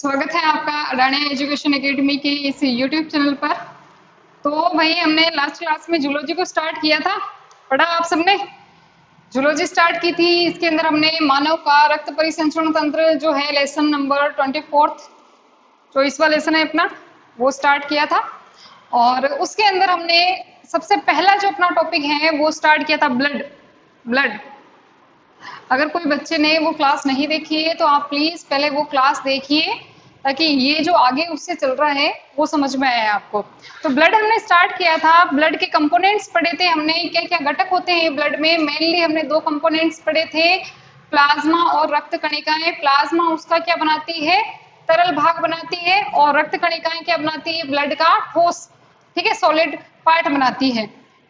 स्वागत है आपका अडानी एजुकेशन एकेडमी के इस यूट्यूब चैनल पर। तो भाई हमने लास्ट क्लास में जूलॉजी को स्टार्ट किया था, पढ़ा आप सबने? जूलॉजी स्टार्ट की थी, इसके अंदर हमने मानव का रक्त परिसंचरण तंत्र जो है लेसन नंबर 24 24वां लेसन है अपना, वो स्टार्ट किया था। और उसके अंदर हमने सबसे पहला जो अपना टॉपिक है वो स्टार्ट किया था ब्लड। ब्लड, अगर कोई बच्चे ने वो क्लास नहीं देखी है तो आप प्लीज पहले वो क्लास देखिए, ताकि ये जो आगे उससे चल रहा है वो समझ में आए आपको। तो ब्लड हमने स्टार्ट किया था, ब्लड के कंपोनेंट्स पढ़े थे हमने, क्या क्या घटक होते हैं ब्लड में। मेनली हमने दो कंपोनेंट्स पढ़े थे, प्लाज्मा और रक्त कणिकाएं। प्लाज्मा उसका क्या बनाती है, तरल भाग बनाती है, और रक्त कणिकाएं क्या बनाती है, ब्लड का ठोस, ठीक है, सॉलिड पार्ट बनाती है।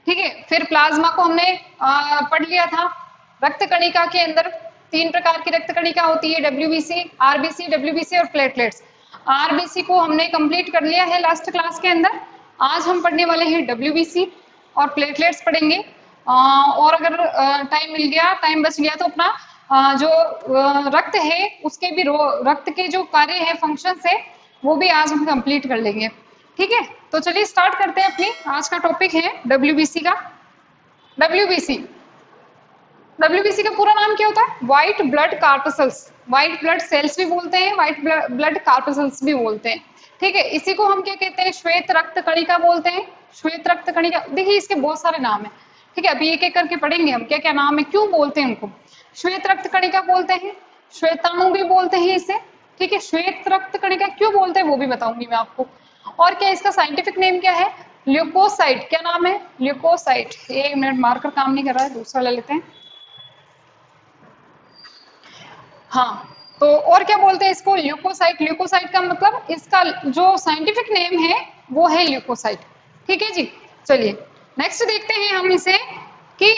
ठीक है, फिर प्लाज्मा को हमने पढ़ लिया था। रक्त कणिका के अंदर तीन प्रकार की रक्त कणिका होती है, डब्ल्यूबीसी, आरबीसी, डब्ल्यूबीसी और प्लेटलेट्स। आरबीसी को हमने कंप्लीट कर लिया है लास्ट क्लास के अंदर। आज हम पढ़ने वाले हैं डब्ल्यूबीसी और प्लेटलेट्स पढ़ेंगे। और अगर टाइम मिल गया, टाइम बच गया तो अपना जो रक्त है उसके भी रक्त के जो कार्य है, फंक्शंस है, वो भी आज हम कंप्लीट कर लेंगे। ठीक है, तो चलिए स्टार्ट करते हैं। अपनी आज का टॉपिक है डब्ल्यूबीसी का। डब्ल्यूबीसी, डब्ल्यूबीसी का पूरा नाम क्या होता है? White blood corpuscles. White blood cells भी बोलते हैं, व्हाइट ब्लड कार्पसल्स भी बोलते हैं। ठीक है, इसी को हम क्या कहते हैं? श्वेत रक्त कणिका बोलते हैं। श्वेत रक्त कणिका, देखिए इसके बहुत सारे नाम है। ठीक है, अभी एक एक करके पढ़ेंगे हम क्या क्या नाम है, क्यों बोलते हैं उनको। श्वेत रक्त कणिका बोलते हैं, श्वेताणु भी बोलते हैं इसे। ठीक है, श्वेत रक्त कणिका क्यों बोलते हैं वो भी बताऊंगी मैं आपको। और क्या इसका साइंटिफिक नेम क्या है? ल्यूकोसाइट। क्या नाम है? ल्यूकोसाइट। एक मिनट, मार्कर काम नहीं कर रहा है, दूसरा ले लेते हैं। हाँ, तो और क्या बोलते हैं इसको? ल्यूकोसाइट। ल्यूकोसाइट का मतलब, इसका जो साइंटिफिक नेम है वो है ल्यूकोसाइट। ठीक है जी, चलिए नेक्स्ट देखते हैं हम इसे कि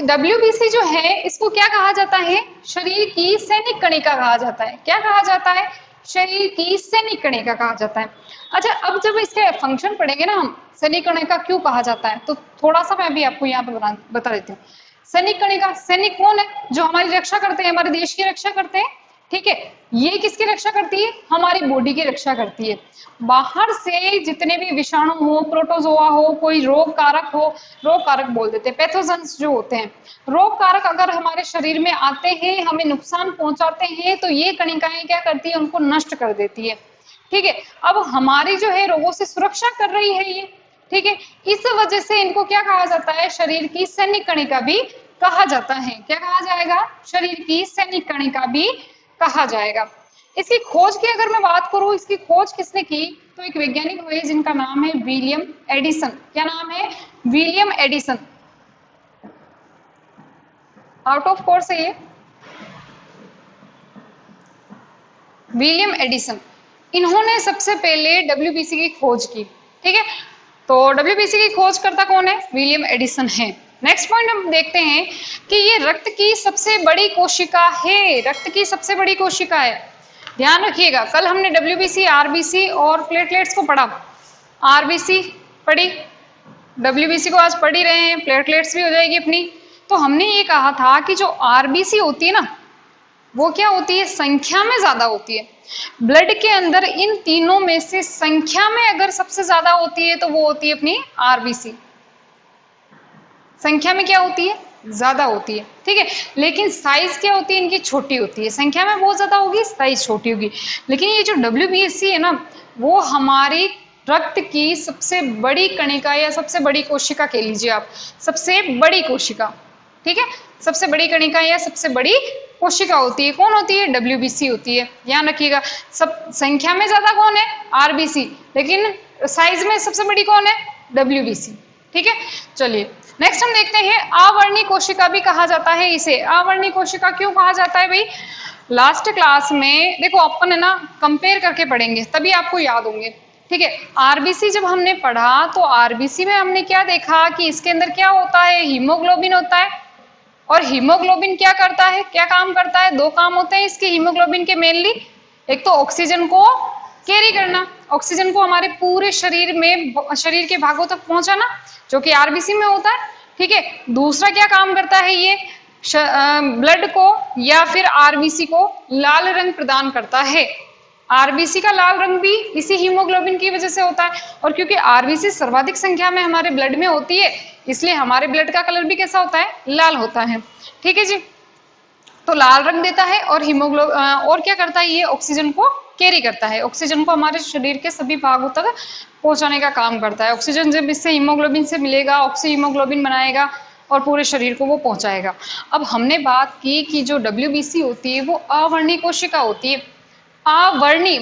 डब्ल्यूबीसी जो है इसको क्या कहा जाता है? शरीर की सैनिक कणिका कहा जाता है। क्या कहा जाता है? शरीर की सैनिक कणिका कहा जाता है। अच्छा, अब जब इसके फंक्शन पढ़ेंगे ना हम, सैनिक कणिका क्यों कहा जाता है, तो थोड़ा सा मैं अभी आपको यहाँ पे बता देती हूँ। सैनिक कणिका, सैनिक कौन है? जो हमारी रक्षा करते हैं, हमारे देश की रक्षा करते हैं। ठीक है, ये किसकी रक्षा करती है? हमारी बॉडी की रक्षा करती है। बाहर से जितने भी विषाणु हो, प्रोटोजोआ हो, कोई रोग कारक हो, रोग कारक बोल देते हैं, पैथोजेंस जो होते हैं, रोग कारक अगर हमारे शरीर में आते हैं, हमें नुकसान पहुंचाते हैं, तो ये कणिकाएं क्या करती है? उनको नष्ट कर देती है। ठीक है, अब हमारी जो है रोगों से सुरक्षा कर रही है ये। ठीक है, इस वजह से इनको क्या कहा जाता है? शरीर की सैनिक कणिका भी कहा जाता है। क्या कहा जाएगा? शरीर की सैनिक कणिका भी कहा जाएगा। इसकी खोज की अगर मैं बात करूं, इसकी खोज किसने की? तो एक वैज्ञानिक हुए जिनका नाम है विलियम एडिसन। क्या नाम है? William Edison. Out of course है ये, विलियम एडिसन। इन्होंने सबसे पहले डब्ल्यूबीसी की खोज की। ठीक है, तो डब्ल्यूबीसी की खोजकर्ता कौन है? विलियम एडिसन है। नेक्स्ट पॉइंट हम देखते हैं कि ये रक्त की सबसे बड़ी कोशिका है। रक्त की सबसे बड़ी कोशिका है, ध्यान रखिएगा। कल हमने डब्ल्यूबीसी, आरबीसी और प्लेटलेट्स को पढ़ा। आरबीसी पढ़ी, डब्ल्यूबीसी को आज पढ़ ही रहे हैं, प्लेटलेट्स भी हो जाएगी अपनी। तो हमने ये कहा था कि जो आरबीसी होती है ना, वो क्या होती है? संख्या में ज्यादा होती है। ब्लड के अंदर इन तीनों में से संख्या में अगर सबसे ज्यादा होती है तो वो होती है अपनी आरबीसी। संख्या में क्या होती है? ज्यादा होती है। ठीक है, लेकिन साइज क्या होती है? इनकी छोटी होती है। संख्या में बहुत ज्यादा होगी, साइज छोटी होगी। लेकिन ये जो डब्ल्यूबीसी है ना, वो हमारी रक्त की सबसे बड़ी कणिका या सबसे बड़ी कोशिका कह लीजिए आप, सबसे बड़ी कोशिका। ठीक है, सबसे बड़ी कणिका या सबसे बड़ी कोशिका होती है। कौन होती है? डब्ल्यूबीसी होती है। ध्यान रखिएगा, सब संख्या में ज्यादा कौन है? आरबीसी, लेकिन साइज में सबसे बड़ी कौन है? डब्ल्यूबीसी। ठीक है, चलिए नेक्स्ट हम देखते हैं, आवर्णी कोशिका भी कहा जाता है इसे। आवर्णी कोशिका क्यों कहा जाता है भाई? लास्ट क्लास में देखो अपन है ना, कंपेयर करके पढ़ेंगे तभी आपको याद होंगे। ठीक है, आरबीसी जब हमने पढ़ा तो आरबीसी में हमने क्या देखा कि इसके अंदर क्या होता है? हीमोग्लोबिन होता है। और हीमोग्लोबिन क्या करता है, क्या काम करता है? दो काम होते हैं इसके हीमोग्लोबिन के मेनली। एक तो ऑक्सीजन को कैरी करना, ऑक्सीजन को हमारे पूरे शरीर में, शरीर के भागों तक पहुंचाना, जो कि आरबीसी में होता है। ठीक है, दूसरा क्या काम करता है ये? ब्लड को या फिर आरबीसी को लाल रंग प्रदान करता है। आरबीसी का लाल रंग भी इसी हीमोग्लोबिन की वजह से होता है, और क्योंकि आरबीसी सर्वाधिक संख्या में हमारे ब्लड में होती है, इसलिए हमारे ब्लड का कलर भी कैसा होता है, लाल होता है। ठीक है जी, तो लाल रंग देता है, और और क्या करता है, ये ऑक्सीजन को कैरी करता है, ऑक्सीजन को हमारे शरीर के सभी भागों तक पहुंचाने का काम करता है। ऑक्सीजन जब इससे हीमोग्लोबिन से मिलेगा, ऑक्सी हीमोग्लोबिन बनाएगा और पूरे शरीर को वो पहुंचाएगा। अब हमने बात की कि जो WBC होती है वो अवर्णीय कोशिका होती है। अवर्णी,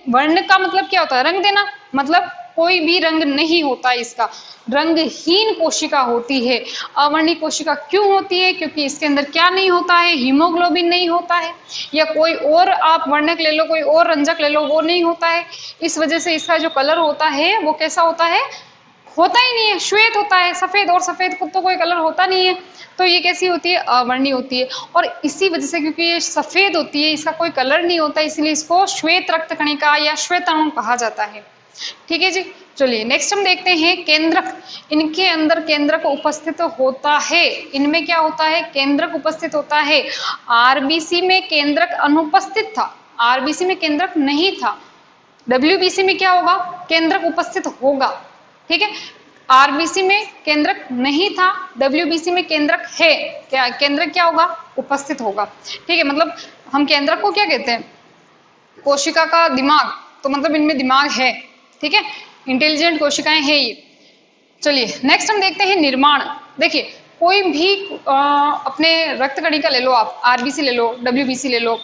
वर्ण का मतलब क्या होता है, रंग देना, मतलब कोई भी रंग नहीं होता इसका, रंगहीन कोशिका होती है। अवर्णी कोशिका क्यों होती है, क्योंकि इसके अंदर क्या नहीं होता है, हीमोग्लोबिन नहीं होता है, या कोई और आप वर्णक ले लो, कोई और रंजक ले लो, वो नहीं होता है। इस वजह से इसका जो कलर होता है वो कैसा होता है, होता ही नहीं है, श्वेत होता है, सफेद, और सफेद को तो कोई कलर होता नहीं है, तो ये कैसी होती है, अवर्णीय होती है। और इसी वजह से, क्योंकि ये सफेद होती है, इसका कोई कलर नहीं होता, इसलिए इसको श्वेत रक्त कणिका या श्वेत अणु कहा जाता है। ठीक है जी, चलिए नेक्स्ट हम देखते हैं केंद्रक। इनके अंदर केंद्रक उपस्थित होता है, इनमें क्या होता है, केंद्रक उपस्थित होता है। आरबीसी में केंद्रक अनुपस्थित था, आरबीसी में केंद्रक नहीं था। WBC में क्या होगा, केंद्रक उपस्थित होगा। ठीक है, आरबीसी में केंद्रक नहीं था, WBC में केंद्रक है, क्या केंद्रक क्या होगा, उपस्थित होगा। ठीक है, मतलब हम केंद्रक को क्या कहते हैं, कोशिका का दिमाग, तो मतलब इनमें दिमाग है। ठीक है, इंटेलिजेंट कोशिकाएं हैं ये। चलिए नेक्स्ट हम देखते हैं निर्माण। देखिए कोई भी अपने रक्त कणिका ले लो, आप आरबीसी ले लो, WBC ले लो,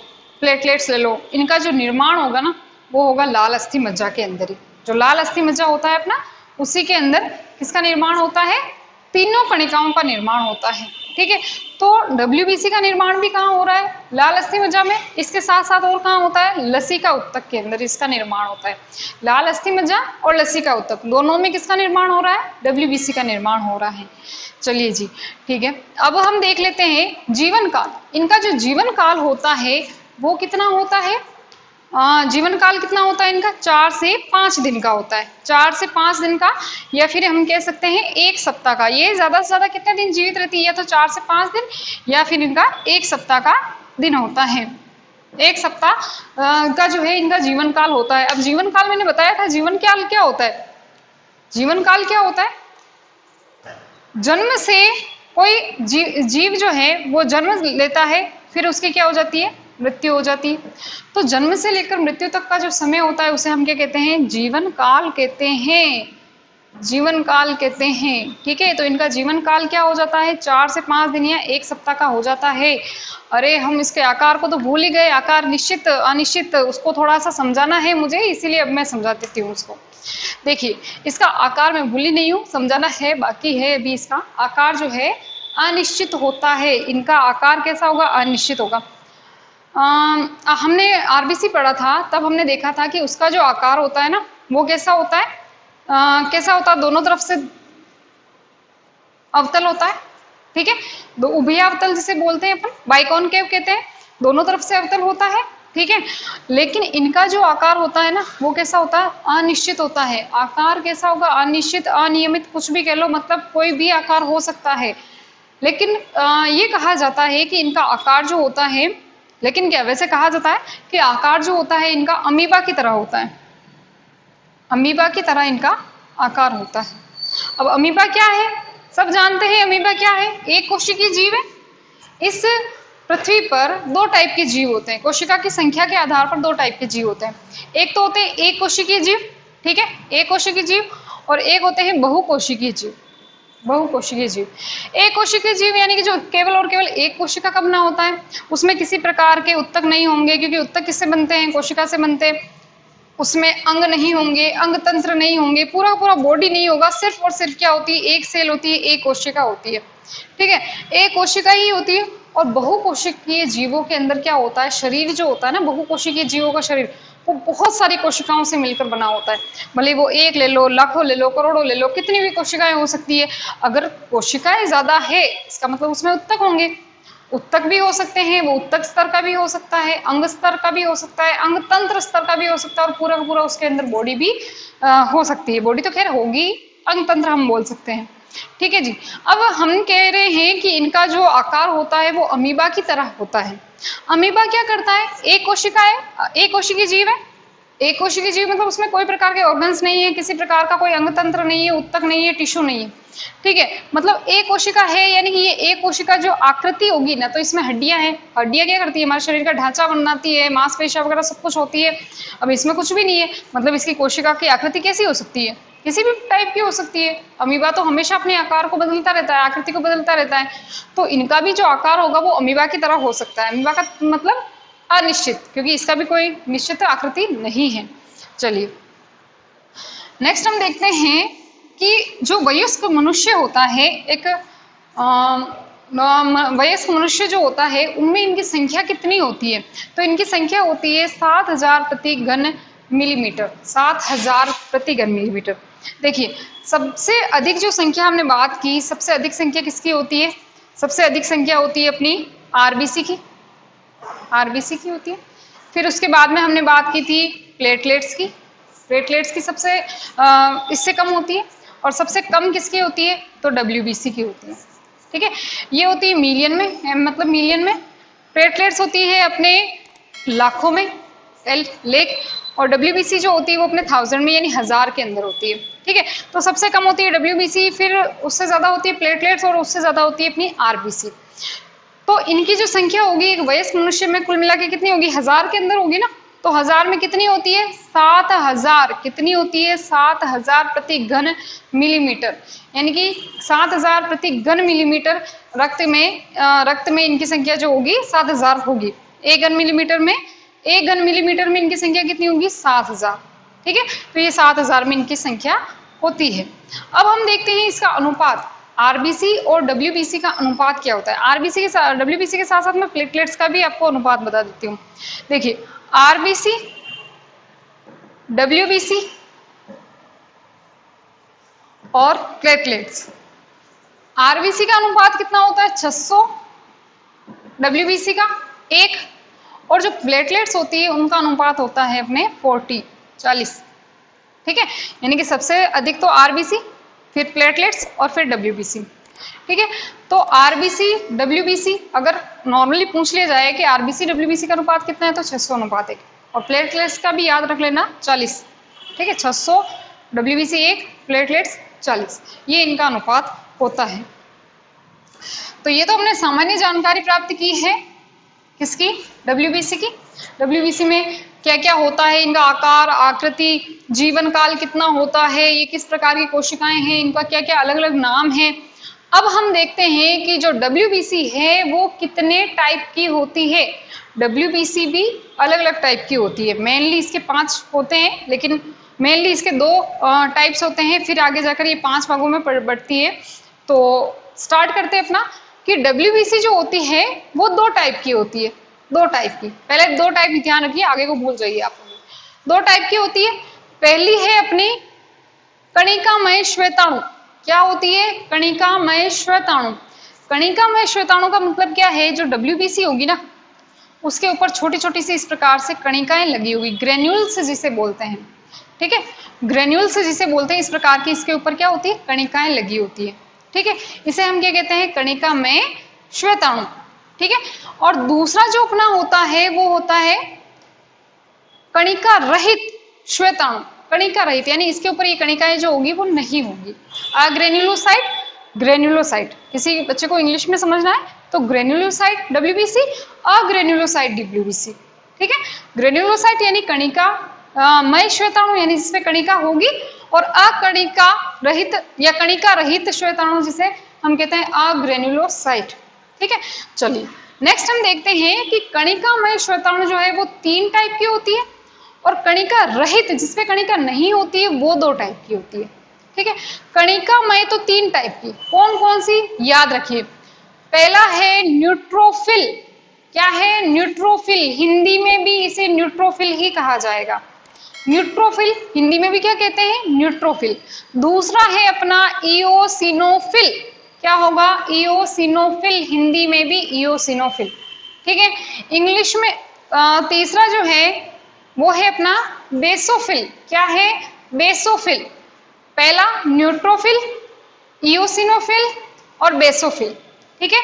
प्लेटलेट्स ले लो, इनका जो निर्माण होगा ना वो होगा लाल अस्थि मज्जा के अंदर ही। जो लाल अस्थि मज्जा होता है अपना, उसी के अंदर किसका निर्माण होता है, तीनों कणिकाओं का निर्माण होता है। ठीक है, तो WBC का निर्माण भी कहाँ हो रहा है, लाल अस्थि मज्जा में। इसके साथ साथ और कहाँ होता है, लसिका उत्तक के अंदर इसका निर्माण होता है। लाल अस्थि मज्जा और लसिका उत्तक दोनों में किसका निर्माण हो रहा है, WBC का निर्माण हो रहा है। चलिए जी, ठीक है, अब हम देख लेते हैं जीवन काल। इनका जो जीवन काल होता है वो कितना होता है, जीवन काल कितना होता है इनका, 4 से 5 दिन का होता है, 4 से 5 दिन का, या फिर हम कह सकते हैं 1 सप्ताह का। ये ज्यादा से ज्यादा कितने दिन जीवित रहती है, या तो 4 से 5 दिन, या फिर इनका 1 सप्ताह का दिन होता है। 1 सप्ताह का जो है इनका जीवन काल होता है। अब जीवन काल मैंने बताया था, जीवन काल क्या होता है, जीवन काल क्या होता है, जन्म से कोई जीव जो है वो जन्म लेता है, फिर उसकी क्या हो जाती है, मृत्यु हो जाती है। तो जन्म से लेकर मृत्यु तक का जो समय होता है उसे हम क्या कहते हैं, जीवन काल कहते हैं, जीवन काल कहते हैं। ठीक है, तो इनका जीवन काल क्या हो जाता है, 4 से 5 दिन या 1 सप्ताह का हो जाता है। अरे हम इसके आकार को तो भूल ही गए, आकार निश्चित अनिश्चित, उसको थोड़ा सा समझाना है मुझे, इसीलिए अब मैं समझा देती हूँ उसको। देखिए इसका आकार मैं भूली नहीं हूँ, समझाना है बाकी है अभी। इसका आकार जो है अनिश्चित होता है, इनका आकार कैसा होगा, अनिश्चित होगा। हमने आरबीसी पढ़ा था, तब हमने देखा था कि उसका जो आकार होता है ना वो कैसा होता है, कैसा होता है, दोनों तरफ से अवतल होता है। ठीक है, दो उभयावतल जिसे बोलते हैं अपन, बाइकॉनकेव कहते हैं, दोनों तरफ से अवतल होता है। ठीक है, लेकिन इनका जो आकार होता है ना वो कैसा होता है, अनिश्चित होता है। आकार कैसा होगा, अनिश्चित, अनियमित, कुछ भी कह लो, मतलब कोई भी आकार हो सकता है। लेकिन ये कहा जाता है कि इनका आकार जो होता है, लेकिन क्या वैसे कहा जाता है कि आकार जो होता है इनका अमीबा की तरह होता है, अमीबा की तरह इनका आकार होता है। अब अमीबा क्या है, सब जानते हैं अमीबा क्या है, एक कोशिकीय जीव है। इस पृथ्वी पर 2 टाइप के जीव होते हैं, कोशिका की संख्या के आधार पर 2 टाइप के जीव होते हैं। एक तो होते हैं एक कोशिकीय जीव, ठीक है, एक कोशिकीय जीव, और एक होते हैं बहुकोशिकीय जीव, बहुकोशिकीय जीव। एक कोशिकीय जीव यानी कि जो केवल और केवल एक कोशिका का बना होता है, उसमें किसी प्रकार के उत्तक नहीं होंगे, क्योंकि उत्तक किससे बनते हैं, कोशिका से बनते हैं। उसमें अंग नहीं होंगे, अंग तंत्र नहीं होंगे, पूरा पूरा बॉडी नहीं होगा, सिर्फ और सिर्फ क्या होती है, एक सेल होती है, एक कोशिका होती है। ठीक है, एक कोशिका ही होती है। और बहुकोशिकीय जीवों के अंदर क्या होता है, शरीर जो होता है ना, बहुकोशिकीय जीवों का शरीर वो बहुत सारी कोशिकाओं से मिलकर बना होता है। भले वो एक ले लो, लाखों ले लो, करोड़ों ले लो, कितनी भी कोशिकाएं हो सकती है। अगर कोशिकाएं ज्यादा है इसका मतलब उसमें उत्तक होंगे, उत्तक भी हो सकते हैं, वो उत्तक स्तर का भी हो सकता है, अंग स्तर का भी हो सकता है, अंग तंत्र स्तर का भी हो सकता है, और पूरा पूरा उसके अंदर बॉडी भी हो सकती है। बॉडी तो खैर होगी, अंग तंत्र हम बोल सकते हैं। ठीक है जी, अब हम कह रहे हैं कि इनका जो आकार होता है वो अमीबा की तरह होता है। अमीबा क्या करता है, एक कोशिका है, एक कोशिकीय जीव है, एक कोशिकीय जीव मतलब उसमें कोई प्रकार के ऑर्गन्स नहीं है, किसी प्रकार का कोई अंग तंत्र नहीं है, उत्तक नहीं है, टिश्यू नहीं है। ठीक है, मतलब एक कोशिका है यानी कि ये एक कोशिका जो आकृति होगी ना, तो इसमें हड्डियां हैं। हड्डियां क्या करती है, हमारे शरीर का ढांचा बनाती है, मांसपेशियां वगैरह सब कुछ होती है। अब इसमें कुछ भी नहीं है, मतलब इसकी कोशिका की आकृति कैसी हो सकती है, किसी भी टाइप की हो सकती है। अमीबा तो हमेशा अपने आकार को बदलता रहता है, आकृति को बदलता रहता है, तो इनका भी जो आकार होगा वो अमीबा की तरह हो सकता है। अमीबा का मतलब अनिश्चित, क्योंकि इसका भी कोई निश्चित आकृति नहीं है। चलिए नेक्स्ट हम देखते हैं कि जो वयस्क मनुष्य होता है, एक वयस्क मनुष्य जो होता है उनमें इनकी संख्या कितनी होती है, तो इनकी संख्या होती है 7000 प्रति घन मिलीमीटर। 7000 प्रति घन मिलीमीटर। देखिए सबसे अधिक जो संख्या हमने बात की, सबसे अधिक संख्या किसकी होती है, सबसे अधिक संख्या होती है अपनी आरबीसी की, आरबीसी की होती है। फिर उसके बाद में हमने बात की थी प्लेटलेट्स की, प्लेटलेट्स की सबसे इससे कम होती है। और सबसे कम किसकी होती है, तो डब्ल्यूबीसी की होती है। ठीक है, ये होती है मिलियन में, मतलब मिलियन में। प्लेटलेट्स होती है अपने लाखों में, लेख, और डब्ल्यूबीसी जो होती है वो अपने 1000 में यानी 1000 के अंदर होती है। ठीक है, तो सबसे कम होती है डब्ल्यूबीसी, फिर उससे ज्यादा होती है प्लेटलेट्स, और उससे ज्यादा होती है अपनी आरबीसी। तो इनकी जो संख्या होगी एक वयस्क मनुष्य में कुल मिला के कितनी होगी, 1000 के अंदर होगी ना, तो 1000 में कितनी होती है, 7000, कितनी होती है, 7000 प्रति घन मिलीमीटर, यानी कि 7000 प्रति घन मिलीमीटर रक्त में इनकी संख्या जो होगी 7000 होगी। एक घन मिलीमीटर में, एक घन मिलीमीटर में इनकी संख्या कितनी होगी, 7000। ठीक है, तो ये 7000 में इनकी संख्या होती है। अब हम देखते हैं इसका अनुपात, आरबीसी और डब्ल्यूबीसी का अनुपात क्या होता है। आरबीसी के साथ, डब्ल्यूबीसी के साथ साथ मैं प्लेटलेट्स का भी आपको अनुपात बता देती हूँ। देखिए आरबीसी, डब्ल्यूबीसी और प्लेटलेट्स, आरबीसी का अनुपात कितना होता है, 600, डब्ल्यूबीसी का 1, और जो प्लेटलेट्स होती है उनका अनुपात होता है अपने 40। ठीक है, यानी कि सबसे अधिक तो आरबीसी, फिर प्लेटलेट्स और फिर डब्ल्यूबीसी। ठीक है, तो आरबीसी डब्ल्यूबीसी अगर नॉर्मली पूछ लिया जाए कि आरबीसी डब्ल्यूबीसी का अनुपात कितना है, तो 600 अनुपात 1, और प्लेटलेट्स का भी याद रख लेना 40। ठीक है, 600, डब्ल्यूबीसी 1, प्लेटलेट्स 40, ये इनका अनुपात होता है। तो ये तो हमने सामान्य जानकारी प्राप्त की है, किसकी, डब्ल्यूबीसी की। डब्ल्यूबीसी में क्या क्या होता है, इनका आकार, आकृति, जीवन काल कितना होता है, ये किस प्रकार की कोशिकाएं हैं, इनका क्या क्या अलग अलग नाम है। अब हम देखते हैं कि जो डब्ल्यूबीसी है वो कितने टाइप की होती है। डब्ल्यूबीसी भी अलग अलग टाइप की होती है, मेनली इसके 5 होते हैं, लेकिन मेनली इसके 2 टाइप्स होते हैं, फिर आगे जाकर ये 5 भागों में बढ़ती है। तो स्टार्ट करते हैं अपना, कि डब्ल्यूबीसी जो होती है वो 2 टाइप की होती है, 2 टाइप की। पहले 2 टाइप ध्यान रखिए, आगे को भूल जाइए आप। 2 टाइप की होती है, पहली है अपनी कणिकामय श्वेताणु। क्या होती है, कणिकामय श्वेताणु। कणिकामय श्वेताणु का मतलब क्या है, जो डब्ल्यूबीसी होगी ना उसके ऊपर छोटी छोटी सी इस प्रकार से कणिकाएं लगी हुई, ग्रेन्यूल्स जिसे बोलते हैं। ठीक है, ग्रेन्यूल्स जिसे बोलते हैं, इस प्रकार की इसके ऊपर क्या होती है, कणिकाएं लगी होती है। ठीक है, इसे हम क्या कहते हैं, कणिकामय श्वेताणु। ठीक है, और दूसरा जो अपना होता है वो होता है कणिका रहित श्वेताणु। कणिका रहित यानी इसके ऊपर ये कणिकाएं जो होगी वो नहीं होगी। ग्रेन्युलोसाइट, ग्रेन्युलोसाइट, किसी बच्चे को इंग्लिश में समझना है तो ग्रेन्युलोसाइट डब्ल्यूबीसी, अग्रेन्युलोसाइट डब्ल्यूबीसी। ठीक है, ग्रेन्युलोसाइट यानी कणिका मय श्वेताणु यानी जिसमें कणिका होगी, और अकणिका रहित या कणिका रहित श्वेताणु जिसे हम कहते हैं अग्रेन्युलोसाइट। ठीक है, चलिए नेक्स्ट हम देखते हैं कि कणिकामय श्वेताणु जो है वो 3 टाइप की होती है, और कणिका रहित जिसमें कणिका नहीं होती है वो 2 टाइप की होती है। ठीक है, कणिकामय तो 3 टाइप की, कौन कौन सी, याद रखिए। पहला है न्यूट्रोफिल। क्या है, न्यूट्रोफिल, हिंदी में भी इसे न्यूट्रोफिल ही कहा जाएगा। न्यूट्रोफिल हिंदी में भी क्या कहते हैं, न्यूट्रोफिल। दूसरा है अपना इओसिनोफिल। क्या होगा, इओसिनोफिल, हिंदी में भी इओसिनोफिल। ठीक है, इंग्लिश में तीसरा जो है वो है अपना बेसोफिल। क्या है, बेसोफिल। पहला न्यूट्रोफिल, इओसिनोफिल और बेसोफिल। ठीक है,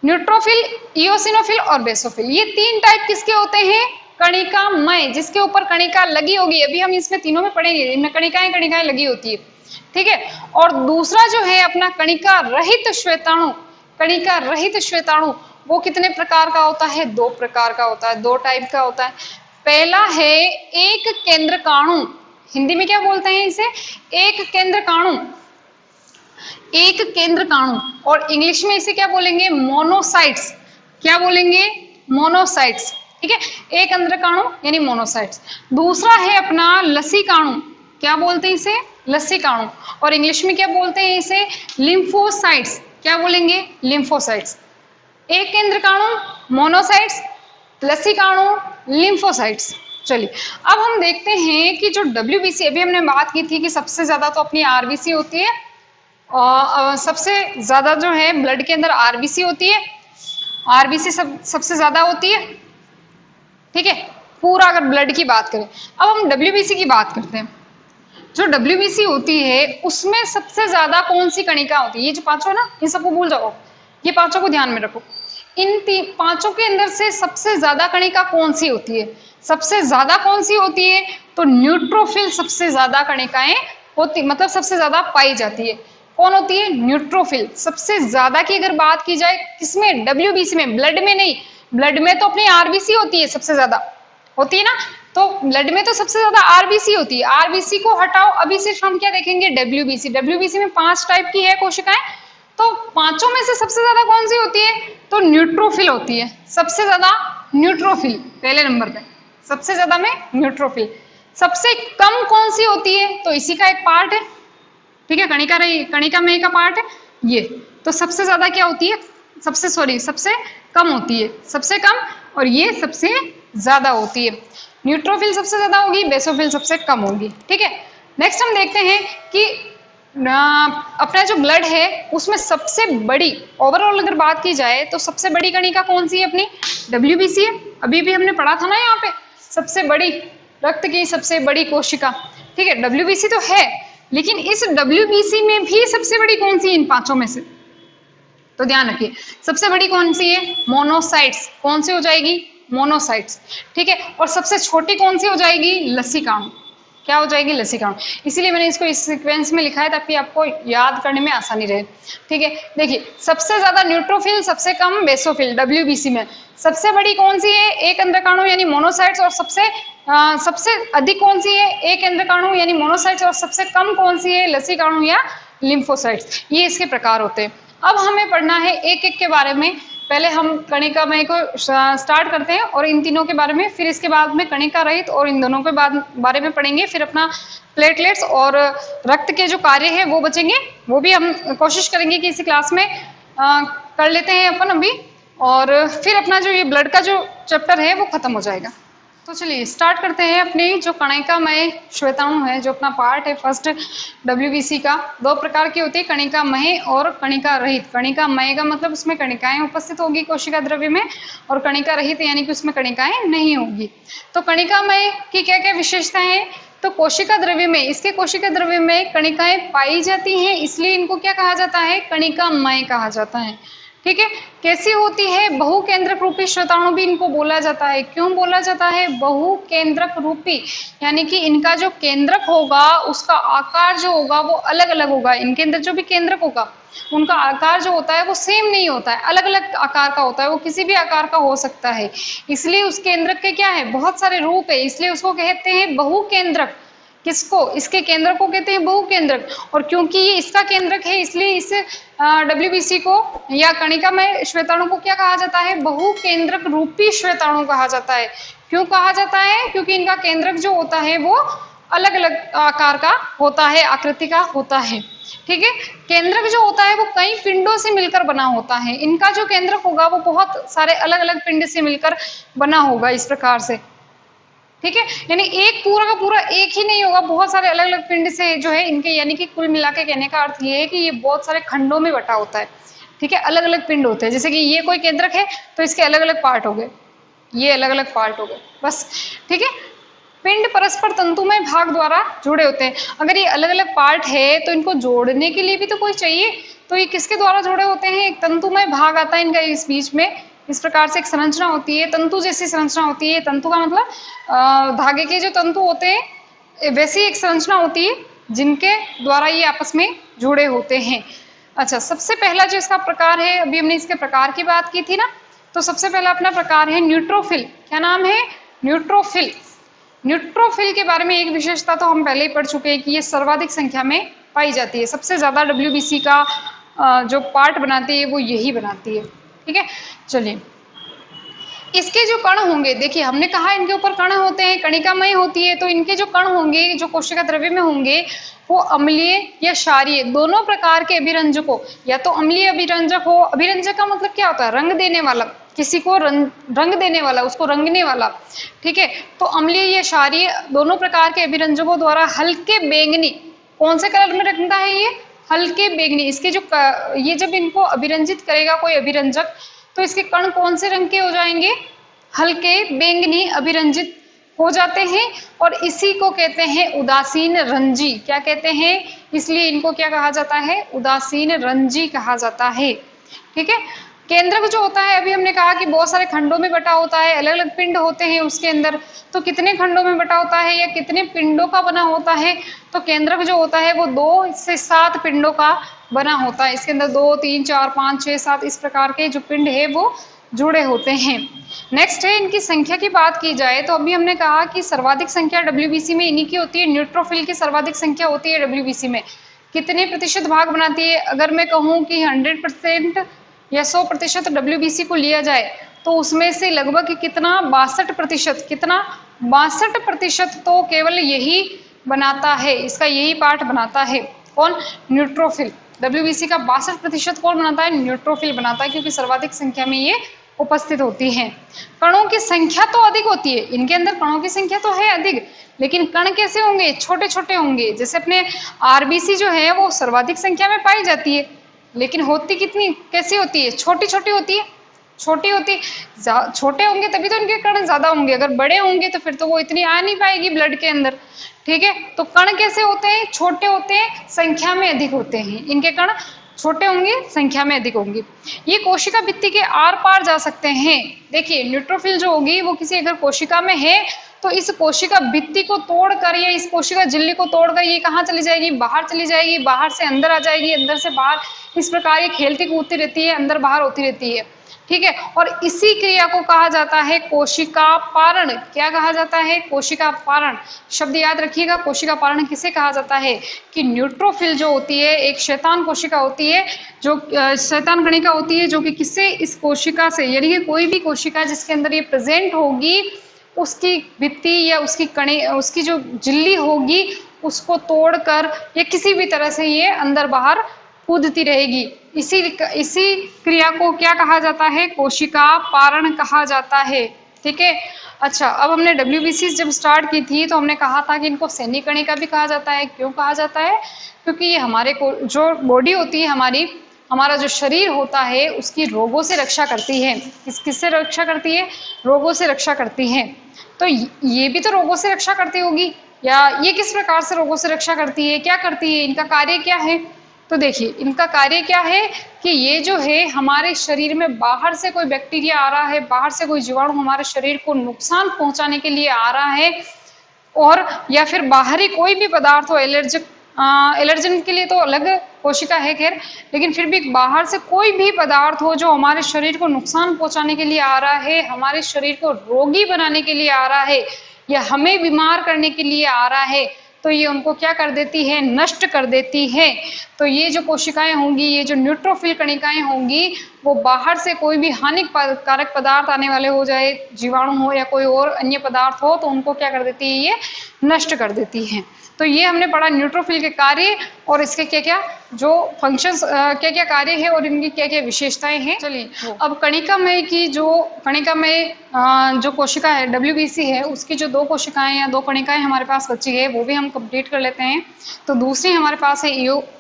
न्यूट्रोफिल, इओसिनोफिल और बेसोफिल, ये 3 टाइप किसके होते हैं, कणिकामय, जिसके ऊपर कणिका लगी होगी, अभी हम इसमें तीनों में पढ़ेंगे, इनमें कणिकाएं कणिकाएं लगी होती है, ठीक है। और दूसरा जो है अपना कणिका रहित श्वेताणु, कणिका रहित श्वेताणु वो कितने प्रकार का होता है? 2 प्रकार का होता है, 2 टाइप का होता है। पहला है एक केंद्रकाणु, हिंदी में क्या बोलते हैं इसे? एक केंद्रकाणु, एक केंद्रकाणु, और इंग्लिश में इसे क्या बोलेंगे? मोनोसाइट्स। क्या बोलेंगे? मोनोसाइट्स, ठीक है। एक केंद्रकाणु यानी मोनोसाइट्स। दूसरा है अपना लसीकाणु, क्या बोलते हैं इसे? लसीकाणु, और इंग्लिश में क्या बोलते हैं इसे? लिम्फोसाइट्स। क्या बोलेंगे? लिम्फोसाइट्स। एक केंद्रकाणु, मोनोसाइट्स, लसीकाणु, लिम्फोसाइट्स। चलिए अब हम देखते हैं कि जो डब्ल्यूबीसी, अभी हमने बात की थी कि सबसे ज्यादा तो अपनी आरबीसी होती है, और सबसे ज्यादा जो है ब्लड के अंदर आरबीसी होती है, आरबीसी सबसे ज्यादा होती है, ठीक है, पूरा अगर ब्लड की बात करें। अब हम डब्ल्यूबीसी की बात करते हैं। जो डब्ल्यूबीसी होती है उसमें सबसे ज्यादा कौन सी कणिका होती है? ये जो पांचों ना, इन सबको भूल जाओ, ये पांचों को ध्यान में रखो। इन पांचों के अंदर से सबसे ज्यादा कणिका कौन सी होती है? सबसे ज्यादा कौन सी होती है? तो न्यूट्रोफिल सबसे ज्यादा कणिकाएं होती, मतलब सबसे ज्यादा पाई जाती है। कौन होती है? न्यूट्रोफिल सबसे ज्यादा की अगर बात की जाए, किसमें? डब्ल्यूबीसी में, ब्लड में नहीं। ब्लड में तो अपनी आरबीसी होती है, सबसे ज्यादा होती है ना, तो ब्लड में तो सबसे ज्यादा आरबीसी होती है। आरबीसी को हटाओ, अभी सिर्फ हम क्या देखेंगे? डब्ल्यूबीसी। डब्ल्यूबीसी में 5 टाइप की है कोशिकाएं, तो पांचों में से सबसे ज्यादा कौन सी होती है? तो न्यूट्रोफिल होती है, सबसे ज्यादा न्यूट्रोफिल पहले नंबर पे, सबसे ज्यादा में न्यूट्रोफिल। सबसे कम कौन सी होती है? तो इसी का एक पार्ट है, ठीक है, कणिका में का पार्ट है ये। तो सबसे ज्यादा क्या होती है? सबसे कम होती है, सबसे कम, और ये सबसे ज्यादा होती है। न्यूट्रोफिल सबसे ज्यादा होगी, बेसोफिल सबसे कम होगी, ठीक है। नेक्स्ट हम देखते हैं कि अपना जो ब्लड है उसमें सबसे बड़ी, ओवरऑल अगर बात की जाए तो सबसे बड़ी कणिका कौन सी है? अपनी डब्ल्यूबीसी है। अभी भी हमने पढ़ा था ना यहाँ पे, सबसे बड़ी, रक्त की सबसे बड़ी कोशिका, ठीक है, डब्ल्यूबीसी तो है, लेकिन इस डब्ल्यूबीसी में भी सबसे बड़ी कौन सी है इन पांचों में से? तो ध्यान रखिए, सबसे बड़ी कौन सी है? मोनोसाइट्स। कौन सी हो जाएगी? मोनोसाइट्स, ठीक है। और सबसे छोटी कौन सी हो जाएगी? लसीकाणु। क्या हो जाएगी? लसीकाणु। इसीलिए मैंने इसको इस सीक्वेंस में लिखा है ताकि आपको याद करने में आसानी रहे, ठीक है। देखिए, सबसे ज्यादा न्यूट्रोफिल, सबसे कम बेसोफिल डब्ल्यूबीसी में। सबसे बड़ी कौन सी है? एक केंद्रकाणु यानी मोनोसाइट्स, और सबसे अधिक कौन सी है? एक केंद्रकाणु यानी मोनोसाइट्स, और सबसे कम कौन सी है? लसीकाणु या लिम्फोसाइट्स। ये इसके प्रकार होते हैं। अब हमें पढ़ना है एक एक के बारे में। पहले हम कणिकामय को स्टार्ट करते हैं और इन तीनों के बारे में, फिर इसके बाद में कणिका रहित और इन दोनों के बारे में पढ़ेंगे। फिर अपना प्लेटलेट्स और रक्त के जो कार्य है वो बचेंगे, वो भी हम कोशिश करेंगे कि इसी क्लास में कर लेते हैं अपन अभी, और फिर अपना जो ये ब्लड का जो चैप्टर है वो खत्म हो जाएगा। तो चलिए स्टार्ट करते हैं अपनी जो कणिकामय श्वेताणु है, जो अपना पार्ट है फर्स्ट डब्ल्यूबीसी का। 2 प्रकार की होती है, कणिकामय और कणिका रहित। कणिकामय का मतलब उसमें कणिकाएं उपस्थित होगी कोशिका द्रव्य में, और कणिका रहित यानी कि उसमें कणिकाएं नहीं होगी। तो कणिकामय की क्या क्या विशेषताएं हैं? तो कोशिका द्रव्य में, इसके कोशिका द्रव्य में कणिकाएं पाई जाती हैं, इसलिए इनको क्या कहा जाता है? कणिकामय कहा जाता है, ठीक है। कैसी होती है? बहुकेंद्रक रूपी श्वेताणु भी इनको बोला जाता है। क्यों बोला जाता है बहुकेंद्रक रूपी? यानी कि इनका जो केंद्रक होगा उसका आकार जो होगा वो अलग अलग होगा। इनके अंदर जो भी केंद्रक होगा उनका आकार जो होता है वो सेम नहीं होता है, अलग अलग आकार का होता है, वो किसी भी आकार का हो सकता है। इसलिए उस केंद्रक के क्या है? बहुत सारे रूप है, इसलिए उसको कहते हैं बहुकेंद्रक। किसको? इसके केंद्र को कहते हैं बहुकेंद्रक। और क्योंकि ये इसका केंद्रक है इसलिए इस डब्ल्यूबीसी को या कणिकामय श्वेताणु को क्या कहा जाता है? बहुकेंद्रक रूपी श्वेताणु कहा जाता है। क्यों कहा जाता है? क्योंकि इनका केंद्रक जो होता है वो अलग अलग आकार का होता है, आकृति का होता है, ठीक है। केंद्रक जो होता है वो कई पिंडों से मिलकर बना होता है। इनका जो केंद्रक होगा वो बहुत सारे अलग अलग पिंड से मिलकर बना होगा, इस प्रकार से, ठीक है। यानी एक पूरा का पूरा एक ही नहीं होगा, बहुत सारे अलग अलग पिंड से जो है इनके, यानी कि कुल मिला के कहने का अर्थ ये है कि ये बहुत सारे खंडों में बटा होता है, ठीक है। अलग अलग पिंड होते हैं, जैसे कि ये कोई केंद्रक है तो इसके अलग अलग पार्ट हो गए, ये अलग अलग पार्ट हो गए, बस, ठीक है। पिंड परस्पर तंतुमय भाग द्वारा जुड़े होते हैं। अगर ये अलग अलग पार्ट है तो इनको जोड़ने के लिए भी तो कोई चाहिए, तो ये किसके द्वारा जुड़े होते हैं? एक तंतुमय भाग आता है इनका इस बीच में, इस प्रकार से एक संरचना होती है, तंतु जैसी संरचना होती है। तंतु का मतलब धागे के जो तंतु होते हैं वैसी एक संरचना होती है जिनके द्वारा ये आपस में जुड़े होते हैं। अच्छा, सबसे पहला जो इसका प्रकार है, अभी हमने इसके प्रकार की बात की थी ना, तो सबसे पहला अपना प्रकार है न्यूट्रोफिल। क्या नाम है? न्यूट्रोफिल। न्यूट्रोफिल के बारे में एक विशेषता तो हम पहले ही पढ़ चुके हैं कि ये सर्वाधिक संख्या में पाई जाती है। सबसे ज्यादा WBC का जो पार्ट बनाती है वो यही बनाती है। ठीक है, चलिए इसके जो कण होंगे, देखिए हमने कहा इनके ऊपर कण होते हैं, कणिकामय होती है, तो इनके जो कण होंगे जो कोशिका द्रव्य में होंगे वो अम्लीय या क्षारीय दोनों प्रकार के अभिरंजकों, या तो अम्लीय अभिरंजक हो, अभिरंजक का मतलब क्या होता है? रंग देने वाला, किसी को रंग देने वाला, उसको रंगने वाला। ठीक है, तो अम्लीय या क्षारीय दोनों प्रकार के अभिरंजकों द्वारा हल्के बैंगनी, कौन से कलर में रखता है ये? हल्के बैंगनी। इसके जो ये जब इनको अभिरंजित करेगा कोई अभिरंजक तो इसके कण कौन से रंग के हो जाएंगे? हल्के बैंगनी अभिरंजित हो जाते हैं, और इसी को कहते हैं उदासीन रंजी। क्या कहते हैं? इसलिए इनको क्या कहा जाता है? उदासीन रंजी कहा जाता है। ठीक है, केंद्रक जो होता है, अभी हमने कहा कि बहुत सारे खंडों में बटा होता है, अलग अलग पिंड होते हैं उसके अंदर, तो कितने खंडों में बटा होता है या कितने पिंडों का बना होता है? तो केंद्रक जो होता है वो 2 से 7 पिंडों का बना होता है। इसके अंदर 2, 3, 4, 5, 6, 7 इस प्रकार के जो पिंड है वो जुड़े होते हैं। नेक्स्ट है इनकी संख्या की बात की जाए तो अभी हमने कहा कि सर्वाधिक संख्या WBC में इन्हीं की होती है। न्यूट्रोफिल की सर्वाधिक संख्या होती है WBC में। कितने प्रतिशत भाग बनाती है? अगर मैं कहूँ कि 100% या 100% WBC को लिया जाए तो उसमें से लगभग कितना? 62%। कितना? 62% तो केवल यही बनाता है, इसका यही पार्ट बनाता है। कौन? न्यूट्रोफिल। WBC का 62% कौन बनाता है? न्यूट्रोफिल बनाता है, क्योंकि सर्वाधिक संख्या में ये उपस्थित होती हैं। कणों की संख्या तो अधिक होती है, इनके अंदर कणों की संख्या तो है अधिक, लेकिन कण कैसे होंगे? छोटे छोटे होंगे। जैसे अपने RBC जो है वो सर्वाधिक संख्या में पाई जाती है, लेकिन होती कितनी कैसी होती है? छोटी छोटी होती है। छोटी होती, छोटे होंगे तभी तो इनके कण ज्यादा होंगे, अगर बड़े होंगे तो फिर तो वो इतनी आ नहीं पाएगी ब्लड के अंदर। ठीक है, तो कण कैसे होते हैं? छोटे होते हैं, संख्या में अधिक होते हैं। इनके कण छोटे होंगे, संख्या में अधिक होंगी। ये कोशिका भित्ति के आर पार जा सकते हैं। देखिए न्यूट्रोफिल जो होगी वो किसी अगर कोशिका में है तो इस कोशिका भित्ति को तोड़कर या इस कोशिका झिल्ली को तोड़कर ये कहाँ चली जाएगी? बाहर चली जाएगी, बाहर से अंदर आ जाएगी, अंदर से बाहर। इस प्रकार ये खेलती कूदती रहती है, अंदर बाहर होती रहती है। ठीक है, और इसी क्रिया को कहा जाता है कोशिका पारण। क्या कहा जाता है? कोशिका पारण। शब्द याद रखिएगा, कोशिका पारण किसे कहा जाता है? कि न्यूट्रोफिल जो होती है एक शैतान कोशिका होती है, जो शैतान कणिका होती है, जो कि किससे? इस कोशिका से, यानी कि कोई भी कोशिका जिसके अंदर ये प्रेजेंट होगी उसकी भित्ति या उसकी जो झिल्ली होगी उसको तोड़कर या किसी भी तरह से ये अंदर बाहर कूदती रहेगी। इसी क्रिया को क्या कहा जाता है? कोशिका पारण कहा जाता है। ठीक है, अच्छा अब हमने WBC जब स्टार्ट की थी तो हमने कहा था कि इनको सैनिक कणिका भी कहा जाता है। क्यों कहा जाता है? क्योंकि ये हमारे को जो बॉडी होती है हमारा जो शरीर होता है उसकी रोगों से रक्षा करती है। किससे रक्षा करती है? रोगों से रक्षा करती है। तो ये भी तो रोगों से रक्षा करती होगी, या ये किस प्रकार से रोगों से रक्षा करती है? क्या करती है? इनका कार्य क्या है? तो देखिए इनका कार्य क्या है कि ये जो है हमारे शरीर में बाहर से कोई बैक्टीरिया आ रहा है, बाहर से कोई जीवाणु हमारे शरीर को नुकसान पहुंचाने के लिए आ रहा है, और या फिर बाहरी कोई भी पदार्थ हो, एलर्जन के लिए तो अलग कोशिका है खैर, लेकिन फिर भी बाहर से कोई भी पदार्थ हो जो हमारे शरीर को नुकसान पहुंचाने के लिए आ रहा है, हमारे शरीर को रोगी बनाने के लिए आ रहा है, या हमें बीमार करने के लिए आ रहा है, तो ये उनको क्या कर देती है? नष्ट कर देती है। तो ये जो कोशिकाएं होंगी, ये जो न्यूट्रोफिल कणिकाएं होंगी, वो बाहर से कोई भी हानिकारक पदार्थ आने वाले हो, जाए जीवाणु हो या कोई और अन्य पदार्थ हो, तो उनको क्या कर देती है? ये नष्ट कर देती है। तो ये हमने पढ़ा न्यूट्रोफिल के कार्य और इसके क्या क्या जो फंक्शंस, क्या क्या कार्य है और इनकी क्या क्या विशेषताएं हैं। चलिए अब कणिकामय की जो कोशिका है WBC है, उसकी जो 2 कोशिकाएं या 2 कणिकाएं हमारे पास बची है वो भी हम कंप्लीट कर लेते हैं। तो दूसरी हमारे पास है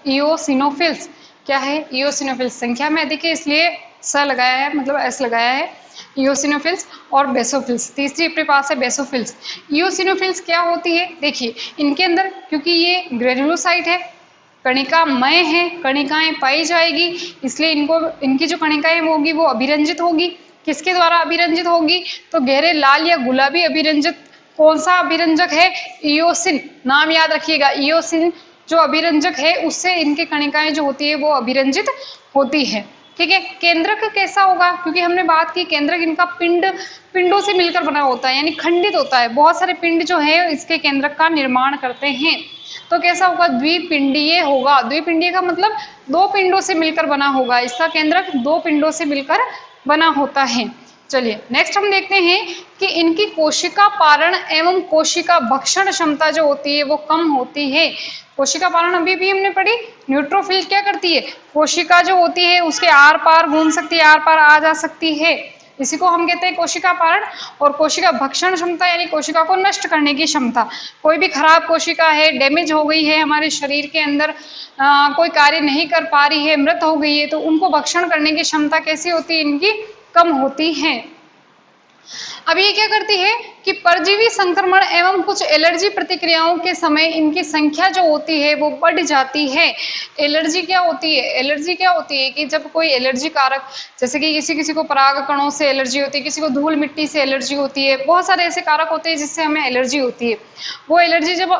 इओसिनोफिल्स। क्या है? इओसिनोफिल्स। संख्या में अधिक है इसलिए स लगाया है, मतलब एस लगाया है। इओसिनोफिल्स और बेसोफिल्स। तीसरी अपने पास है बेसोफिल्स। इओसिनोफिल्स क्या होती है? देखिए इनके अंदर, क्योंकि ये ग्रेनुलोसाइट है, कणिकामय है, कणिकाएं पाई जाएगी, इसलिए इनकी जो कणिकाएं होगी वो अभिरंजित होगी, किसके द्वारा अभिरंजित होगी? तो गहरे लाल या गुलाबी अभिरंजित कौन सा अभिरंजक है? इयोसिन। नाम याद रखिएगा, इयोसिन जो अभिरंजक है उससे इनकी कणिकाएं जो होती है वो अभिरंजित होती है। ठीक है, केंद्रक कैसा होगा? क्योंकि हमने बात की केंद्रक इनका पिंडों से मिलकर बना होता है, यानी खंडित होता है। बहुत सारे पिंड जो है इसके केंद्रक का निर्माण करते हैं। तो कैसा होगा? द्विपिंडीय होगा। द्विपिंडीय का मतलब दो पिंडों से मिलकर बना होगा। इसका केंद्रक दो पिंडों से मिलकर बना होता है। चलिए नेक्स्ट हम देखते हैं कि इनकी कोशिका पारण एवं कोशिका भक्षण क्षमता जो होती है वो कम होती है। कोशिका पारण अभी भी हमने पढ़ी, न्यूट्रोफिल क्या करती है? कोशिका जो होती है उसके आर पार घूम सकती है, आर पार आ जा सकती है, इसी को हम कहते हैं कोशिका पारण। और कोशिका भक्षण क्षमता यानी कोशिका को नष्ट करने की क्षमता। कोई भी खराब कोशिका है, डैमेज हो गई है हमारे शरीर के अंदर, कोई कार्य नहीं कर पा रही है, मृत हो गई है, तो उनको भक्षण करने की क्षमता कैसी होती है? इनकी कम होती है। अब ये क्या करती है कि परजीवी संक्रमण एवं कुछ एलर्जी प्रतिक्रियाओं के समय इनकी संख्या जो होती है वो बढ़ जाती है। एलर्जी क्या होती है? एलर्जी क्या होती है कि जब कोई एलर्जी कारक, जैसे कि किसी को पराग कणों से एलर्जी होती है, किसी को धूल मिट्टी से एलर्जी होती है, बहुत सारे ऐसे कारक होते हैं जिससे हमें एलर्जी होती है। वो एलर्जी जब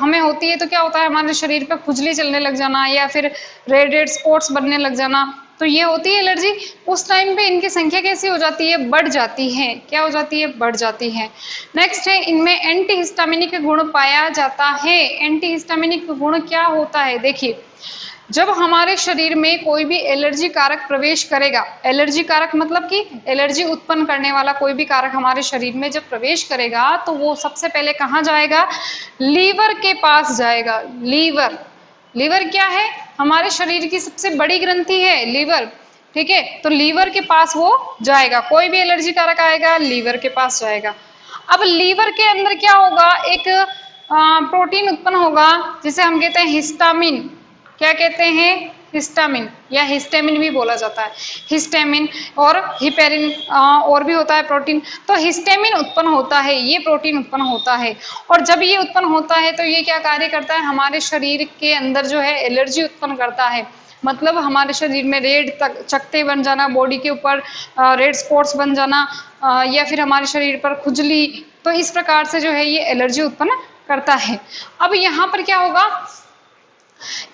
हमें होती है तो क्या होता है? हमारे शरीर पर खुजली चलने लग जाना या फिर रेड रेड स्पॉट्स बनने लग जाना, तो ये होती है एलर्जी। उस टाइम पे इनकी संख्या कैसी हो जाती है? बढ़ जाती है। क्या हो जाती है? बढ़ जाती है। नेक्स्ट है, इनमें एंटीहिस्टामिनिक गुण पाया जाता है। एंटीहिस्टामिनिक गुण क्या होता है? देखिए, जब हमारे शरीर में कोई भी एलर्जी कारक प्रवेश करेगा, एलर्जी कारक मतलब कि एलर्जी उत्पन्न करने वाला कोई भी कारक हमारे शरीर में जब प्रवेश करेगा तो वो सबसे पहले कहाँ जाएगा? लीवर के पास जाएगा। लीवर, लीवर क्या है? हमारे शरीर की सबसे बड़ी ग्रंथि है लीवर। ठीक है, तो लीवर के पास वो जाएगा। कोई भी एलर्जी कारक आएगा लीवर के पास जाएगा। अब लीवर के अंदर क्या होगा? एक प्रोटीन उत्पन्न होगा जिसे हम कहते हैं हिस्टामिन। क्या कहते हैं? हिस्टामिन, या हिस्टेमिन भी बोला जाता है। हिस्टेमिन और हिपेरिन और भी होता है प्रोटीन। तो हिस्टेमिन उत्पन्न होता है, ये प्रोटीन उत्पन्न होता है। और जब ये उत्पन्न होता है तो ये क्या कार्य करता है? हमारे शरीर के अंदर जो है एलर्जी उत्पन्न करता है। मतलब हमारे शरीर में रेड चकत्ते बन जाना, बॉडी के ऊपर रेड स्पॉट्स बन जाना, या फिर हमारे शरीर पर खुजली, तो इस प्रकार से जो है ये एलर्जी उत्पन्न करता है। अब यहाँ पर क्या होगा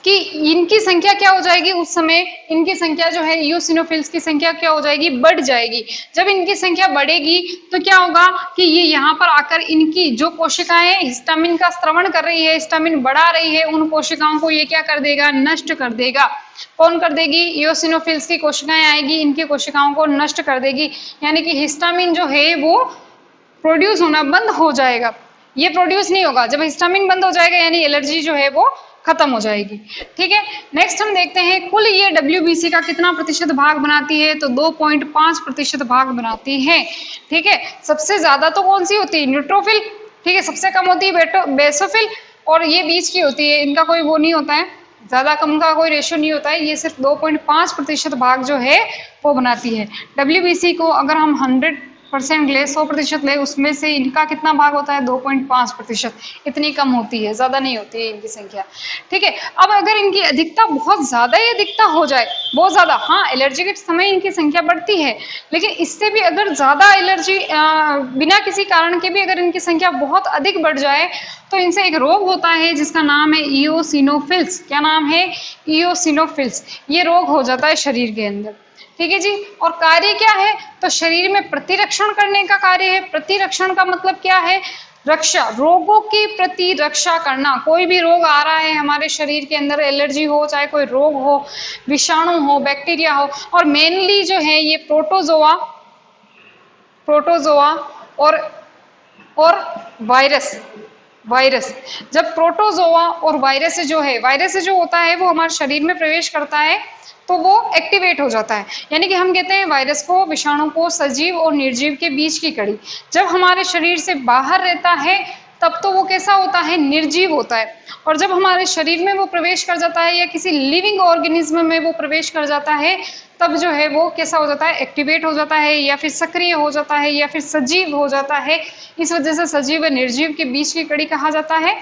कि इनकी संख्या क्या हो जाएगी? उस समय इनकी संख्या जो है इयोसिनोफिल्स की संख्या क्या हो जाएगी? बढ़ जाएगी। जब इनकी संख्या बढ़ेगी तो क्या होगा कि ये यहाँ पर आकर इनकी जो कोशिकाएं हिस्टामिन का स्त्रवण कर रही है, हिस्टामिन बढ़ा रही है, उन कोशिकाओं को ये क्या कर देगा? नष्ट कर देगा। कौन कर देगी? इयोसिनोफिल्स की कोशिकाएं आएगी, इनकी कोशिकाओं को नष्ट कर देगी। यानी कि हिस्टामिन जो है वो प्रोड्यूस होना बंद हो जाएगा। ये प्रोड्यूस नहीं होगा। जब हिस्टामिन बंद हो जाएगा यानी एलर्जी जो है वो खत्म हो जाएगी। ठीक है, नेक्स्ट हम देखते हैं कुल ये WBC का कितना प्रतिशत भाग बनाती है? तो 2.5% भाग बनाती है। ठीक है, सबसे ज्यादा तो कौन सी होती है? न्यूट्रोफिल। ठीक है, सबसे कम होती है बेसोफिल, और ये बीच की होती है, इनका कोई वो नहीं होता है, ज्यादा कम का कोई रेशियो नहीं होता है। ये सिर्फ 2.5% भाग जो है वो बनाती है। WBC को अगर हम 100% ले, 100% ले, उसमें से इनका कितना भाग होता है? 2.5%। इतनी कम होती है, ज्यादा नहीं होती है इनकी संख्या। ठीक है, अब अगर इनकी अधिकता बहुत ज्यादा ही अधिकता हो जाए, बहुत ज्यादा, हाँ एलर्जी के समय इनकी संख्या बढ़ती है, लेकिन इससे भी अगर ज्यादा एलर्जी बिना किसी कारण के भी अगर इनकी संख्या बहुत अधिक बढ़ जाए तो इनसे एक रोग होता है जिसका नाम है इयोसिनोफिल्स। क्या नाम है? इयोसिनोफिल्स। ये रोग हो जाता है शरीर के अंदर। ठीक है जी, और कार्य क्या है? तो शरीर में प्रतिरक्षण करने का कार्य है। प्रतिरक्षण का मतलब क्या है? रक्षा, रोगों की प्रतिरक्षा करना। कोई भी रोग आ रहा है हमारे शरीर के अंदर, एलर्जी हो, चाहे कोई रोग हो, विषाणु हो, बैक्टीरिया हो, और मेनली जो है ये प्रोटोजोआ और वायरस। जब प्रोटोजोआ और वायरस जो है, वायरस जो होता है वो हमारे शरीर में प्रवेश करता है तो वो एक्टिवेट हो जाता है। यानी कि हम कहते हैं वायरस को, विषाणु को सजीव और निर्जीव के बीच की कड़ी। जब हमारे शरीर से बाहर रहता है तब तो वो कैसा होता है? निर्जीव होता है। और जब हमारे शरीर में वो प्रवेश कर जाता है या किसी लिविंग ऑर्गेनिज्म में वो प्रवेश कर जाता है तब जो है वो कैसा हो जाता है? एक्टिवेट हो जाता है, या फिर सक्रिय हो जाता है, या फिर सजीव हो जाता है। इस वजह से सजीव व निर्जीव के बीच की कड़ी कहा जाता है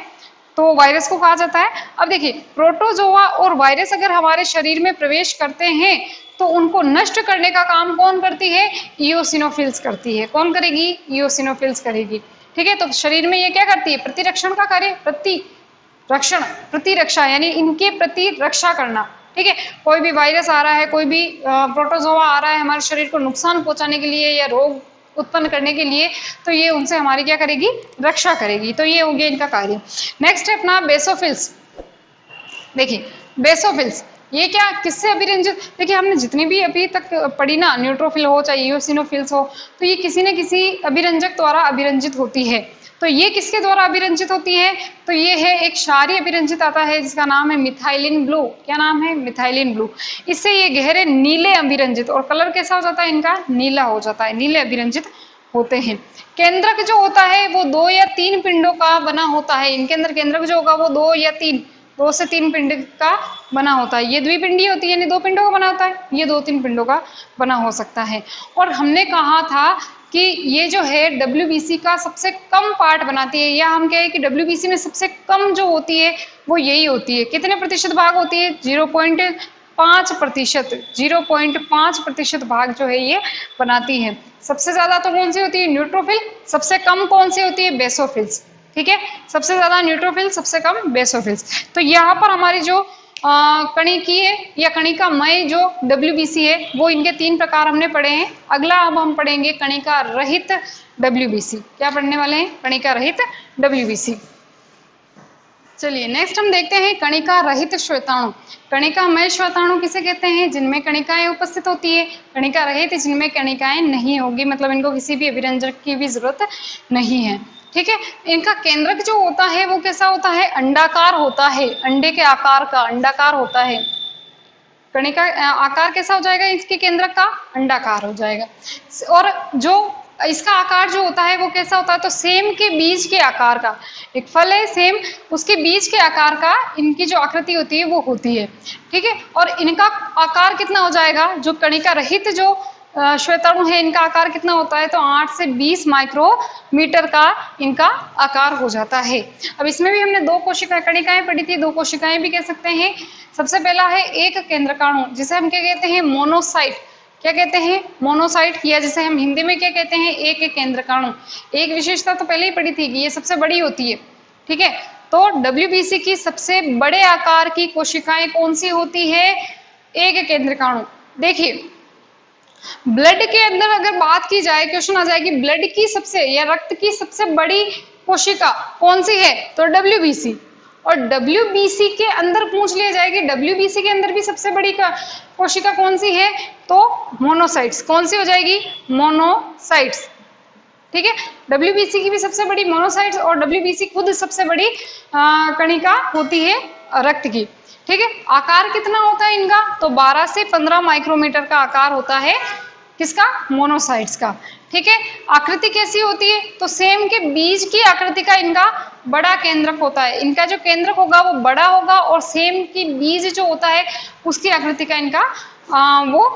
तो वायरस को कहा जाता है। अब देखिए, प्रोटोजोआ और वायरस अगर हमारे शरीर में प्रवेश करते हैं तो उनको नष्ट करने का काम कौन करती है? इओसिनोफिल्स करती है। कौन करेगी? इओसिनोफिल्स करेगी। ठीक है, तो शरीर में ये क्या करती है? प्रतिरक्षण का कार्य, प्रतिरक्षा यानी इनके प्रति रक्षा करना। ठीक है, कोई भी वायरस आ रहा है, कोई भी प्रोटोजोआ आ रहा है हमारे शरीर को नुकसान पहुंचाने के लिए या रोग उत्पन्न करने के लिए, तो ये उनसे हमारी क्या करेगी? रक्षा करेगी। तो ये हो गया इनका कार्य। नेक्स्ट है अपना बेसोफिल्स। देखिए, बेसोफिल्स ये क्या, किससे अभिरंजित? देखिए, हमने जितनी भी अभी तक पढ़ी ना, न्यूट्रोफिल हो चाहे इओसिनोफिल्स हो, तो ये किसी न किसी अभिरंजक द्वारा अभिरंजित होती है। तो ये किसके द्वारा अभिरंजित होती है? तो ये है एक क्षारीय अभिरंजित आता है जिसका नाम है मिथाइलिन ब्लू। क्या नाम है? Methylene blue. इससे ये गहरे नीले अभिरंजित, और कलर कैसा हो जाता है इनका? नीला हो जाता है, नीले अभिरंजित होते हैं। केंद्रक जो होता है वो 2 या 3 पिंडों का बना होता है। इनके अंदर केंद्रक जो होगा वो 2 से 3 पिंड का बना होता है। ये द्विपिंडी होती है, यानी 2 पिंडों का बना होता है। ये 2-3 पिंडों का बना हो सकता है। और हमने कहा था कि ये जो है WBC का सबसे कम पार्ट बनाती है, या हम कहें कि WBC में सबसे कम जो होती है वो यही होती है। कितने प्रतिशत भाग होती है? 0.5%। 0.5% भाग जो है ये बनाती है। सबसे ज्यादा तो कौन सी होती है? न्यूट्रोफिल। सबसे कम कौन सी होती है? बेसोफिल्स। ठीक है, सबसे ज्यादा न्यूट्रोफिल, सबसे कम बेसोफिल्स। तो यहाँ पर हमारी जो कणिकी है या कणिकामय जो WBC है वो इनके 3 प्रकार हमने पढ़े हैं। अगला अब हम पढ़ेंगे कणिका रहित WBC। क्या पढ़ने वाले हैं? कणिका रहित WBC। चलिए नेक्स्ट हम देखते हैं कणिका रहित श्वेताणु। कणिकामय श्वेताणु किसे कहते हैं? जिनमें कणिकाएं उपस्थित होती है। कणिका रहित जिनमें कणिकाएं नहीं होगी, मतलब इनको किसी भी अभिरंजक की भी जरूरत नहीं है। ठीक है, इनका केंद्रक जो होता है वो कैसा होता है? अंडाकार होता है, अंडे के आकार का अंडाकार होता है। कणिका आकार कैसा हो जाएगा? इसके केंद्रक का अंडाकार हो जाएगा। और जो इसका आकार जो होता है वो कैसा होता है? तो सेम के बीज के आकार का, एक फल है सेम, उसके बीज के आकार का इनकी जो आकृति होती है वो होती है। ठीक है, और इनका आकार कितना हो जाएगा? जो कणिका रहित जो श्वेताणु है इनका आकार कितना होता है? तो 8 से 20 माइक्रोमीटर का इनका आकार हो जाता है। अब इसमें भी हमने 2 कोशिकाएं कणिकाएं पढ़ी थी, 2 कोशिकाएं भी कह सकते हैं। सबसे पहला है एक केंद्रकाणु, जिसे हम क्या कहते हैं? मोनोसाइट। क्या कहते हैं? मोनोसाइट। या जिसे हम हिंदी में क्या कहते हैं? एक केंद्रकाणु। एक विशेषता तो पहले ही पढ़ी थी कि ये सबसे बड़ी होती है। ठीक है, तो WBC की सबसे बड़े आकार की कोशिकाएं कौन सी होती है? एक केंद्रकाणु। देखिए, ब्लड के अंदर अगर बात की जाए, क्वेश्चन आ जाएगी ब्लड की सबसे या रक्त की सबसे बड़ी कोशिका कौन सी है? तो WBC। और WBC के अंदर पूछ लिया जाएगी WBC के अंदर भी सबसे बड़ी कोशिका कौन सी है? तो मोनोसाइट्स। कौन सी हो जाएगी? मोनोसाइट्स। ठीक है, WBC की भी सबसे बड़ी मोनोसाइट्स, और WBC खुद सबसे बड़ी कणिका होती है रक्त की। ठीक है, आकार कितना होता है इनका? तो 12 से 15 माइक्रोमीटर का आकार होता है। किसका? मोनोसाइट्स का। ठीक है, आकृति कैसी होती है? तो सेम के बीज की आकृति का इनका बड़ा केंद्रक होता है। इनका जो केंद्रक होगा वो बड़ा होगा, और सेम की बीज जो होता है उसकी आकृति का इनका वो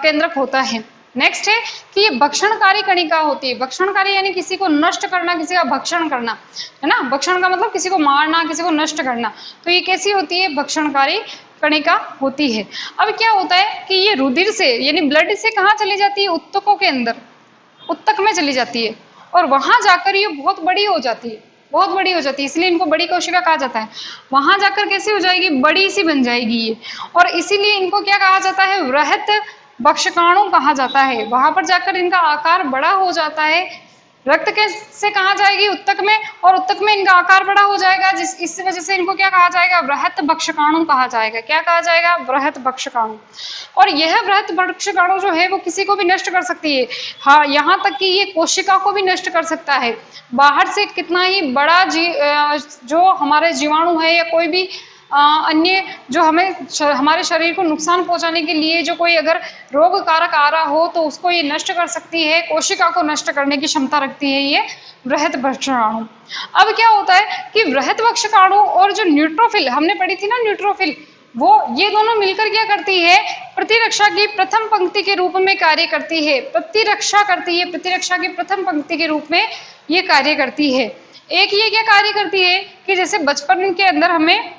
केंद्रक होता है। नेक्स्ट है कि ये भक्षणकारी कणिका होती है। भक्षणकारी यानी किसी को नष्ट करना, किसी का भक्षण करना, है ना। भक्षण का मतलब किसी को मारना, किसी को नष्ट करना। तो ये कैसी होती है? भक्षणकारी कणिका होती है। अब क्या होता है कि ये रुधिर से यानी ब्लड से कहाँ चली जाती है? उत्तकों के अंदर, उत्तक में चली जाती है, और वहां जाकर ये बहुत बड़ी हो जाती है, बहुत बड़ी हो जाती है, इसलिए इनको बड़ी कोशिका कहा जाता है। वहां जाकर कैसी हो जाएगी? बड़ी सी बन जाएगी ये, और इसीलिए इनको क्या कहा जाता है? वृहत भक्षकाणु कहा जाता है। वहां पर जाकर इनका आकार बड़ा हो जाता है। रक्त के से कहाँ जाएगी? उत्तक में, और उत्तक में इनका आकार बड़ा हो जाएगा, इस वजह से इनको क्या कहा जाएगा? वृहत भक्षकाणु कहा जाएगा। क्या कहा जाएगा? वृहत भक्षकाणु। और यह वृहत भक्षकाणु जो है वो किसी को भी नष्ट कर सकती है। हाँ, यहाँ तक कि ये कोशिका को भी नष्ट कर सकता है। बाहर से कितना ही बड़ा जो हमारे जीवाणु है या कोई भी अन्य जो हमारे शरीर को नुकसान पहुंचाने के लिए जो कोई अगर रोग कारक आ रहा हो तो उसको ये नष्ट कर सकती है। कोशिका को नष्ट करने की क्षमता रखती है ये वृहत भक्षकाणु। अब क्या होता है कि वृहत भक्षकाणु और जो न्यूट्रोफिल हमने पढ़ी थी ना, न्यूट्रोफिल, वो ये दोनों मिलकर क्या करती है? प्रतिरक्षा की प्रथम पंक्ति के रूप में कार्य करती है। प्रतिरक्षा करती है, प्रतिरक्षा की प्रथम पंक्ति के रूप में ये कार्य करती है। एक ये क्या कार्य करती है कि जैसे बचपन के अंदर हमें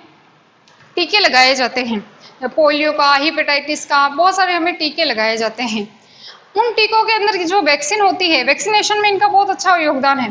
टीके लगाए जाते हैं, पोलियो का, हेपेटाइटिस का, बहुत सारे हमें टीके लगाए जाते हैं। उन टीकों के अंदर जो वैक्सीन होती है, वैक्सीनेशन में इनका बहुत अच्छा योगदान है,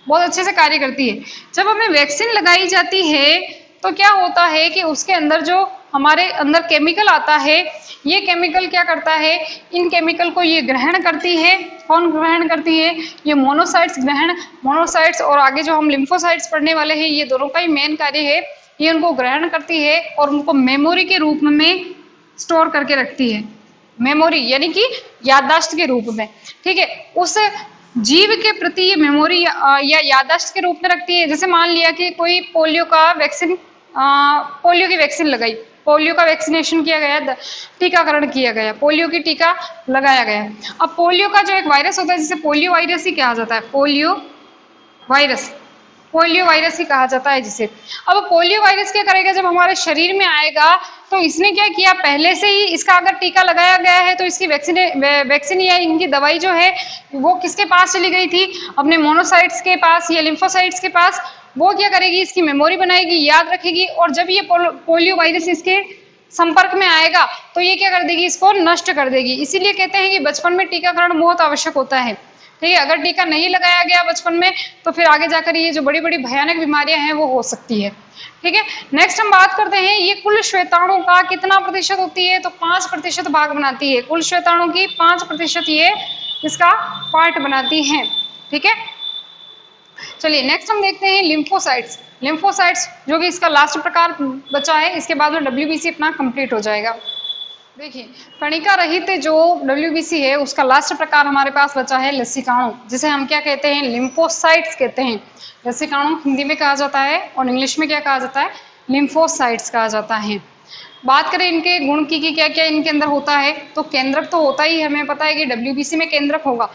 बहुत अच्छे से कार्य करती है। जब हमें वैक्सीन लगाई जाती है तो क्या होता है कि उसके अंदर जो हमारे अंदर केमिकल आता है, ये केमिकल क्या करता है, इन केमिकल को ये ग्रहण करती है। कौन ग्रहण करती है? ये मोनोसाइट्स ग्रहण, मोनोसाइट्स और आगे जो हम लिम्फोसाइट्स पढ़ने वाले हैं, ये दोनों का ही मेन कार्य है। ये उनको ग्रहण करती है और उनको मेमोरी के रूप में स्टोर करके रखती है। मेमोरी यानी कि याददाश्त के रूप में, ठीक है। उस जीव के प्रति ये मेमोरी या याददाश्त के रूप में रखती है। जैसे मान लिया कि कोई पोलियो का वैक्सीन, पोलियो की वैक्सीन लगाई, पोलियो का वैक्सीनेशन किया गया, टीकाकरण किया गया, पोलियो की टीका लगाया गया। अब पोलियो का जो एक वायरस होता है, जिसे पोलियो वायरस ही कहा जाता है, पोलियो वायरस, पोलियो वायरस ही कहा जाता है जिसे। अब पोलियो वायरस क्या करेगा, जब हमारे शरीर में आएगा तो इसने क्या किया, पहले से ही इसका अगर टीका लगाया गया है तो इसकी वैक्सीन या इनकी दवाई जो है वो किसके पास चली गई थी, अपने मोनोसाइट्स के पास या लिम्फोसाइट्स के पास। वो क्या करेगी, इसकी मेमोरी बनाएगी, याद रखेगी, और जब ये पोलियो वायरस इसके संपर्क में आएगा तो ये क्या कर देगी, इसको नष्ट कर देगी। इसीलिए कहते हैं कि बचपन में टीकाकरण बहुत आवश्यक होता है, ठीक है। अगर टीका नहीं लगाया गया बचपन में तो फिर आगे जाकर ये जो बड़ी बड़ी भयानक बीमारियां हैं वो हो सकती है, ठीक है। नेक्स्ट हम बात करते हैं, ये कुल श्वेताणु का कितना प्रतिशत होती है, तो 5% भाग बनाती है। कुल श्वेताणु की 5% ये इसका पार्ट बनाती हैं, ठीक है। चलिए नेक्स्ट हम देखते हैं लिम्फोसाइट्स। लिम्फोसाइट्स जो कि इसका लास्ट प्रकार बचा है, इसके बाद में WBC अपना कंप्लीट हो जाएगा। देखिए कणिका रहित जो WBC है उसका लास्ट प्रकार हमारे पास बचा है लसिकाणु, जिसे हम क्या कहते हैं, लिम्फोसाइट्स कहते हैं। लसिकाणु हिंदी में कहा जाता है और इंग्लिश में क्या कहा जाता है, लिम्फोसाइट्स कहा जाता है। बात करें इनके गुण की कि क्या क्या इनके अंदर होता है, तो केंद्रक तो होता ही, हमें पता है कि WBC में केंद्रक होगा,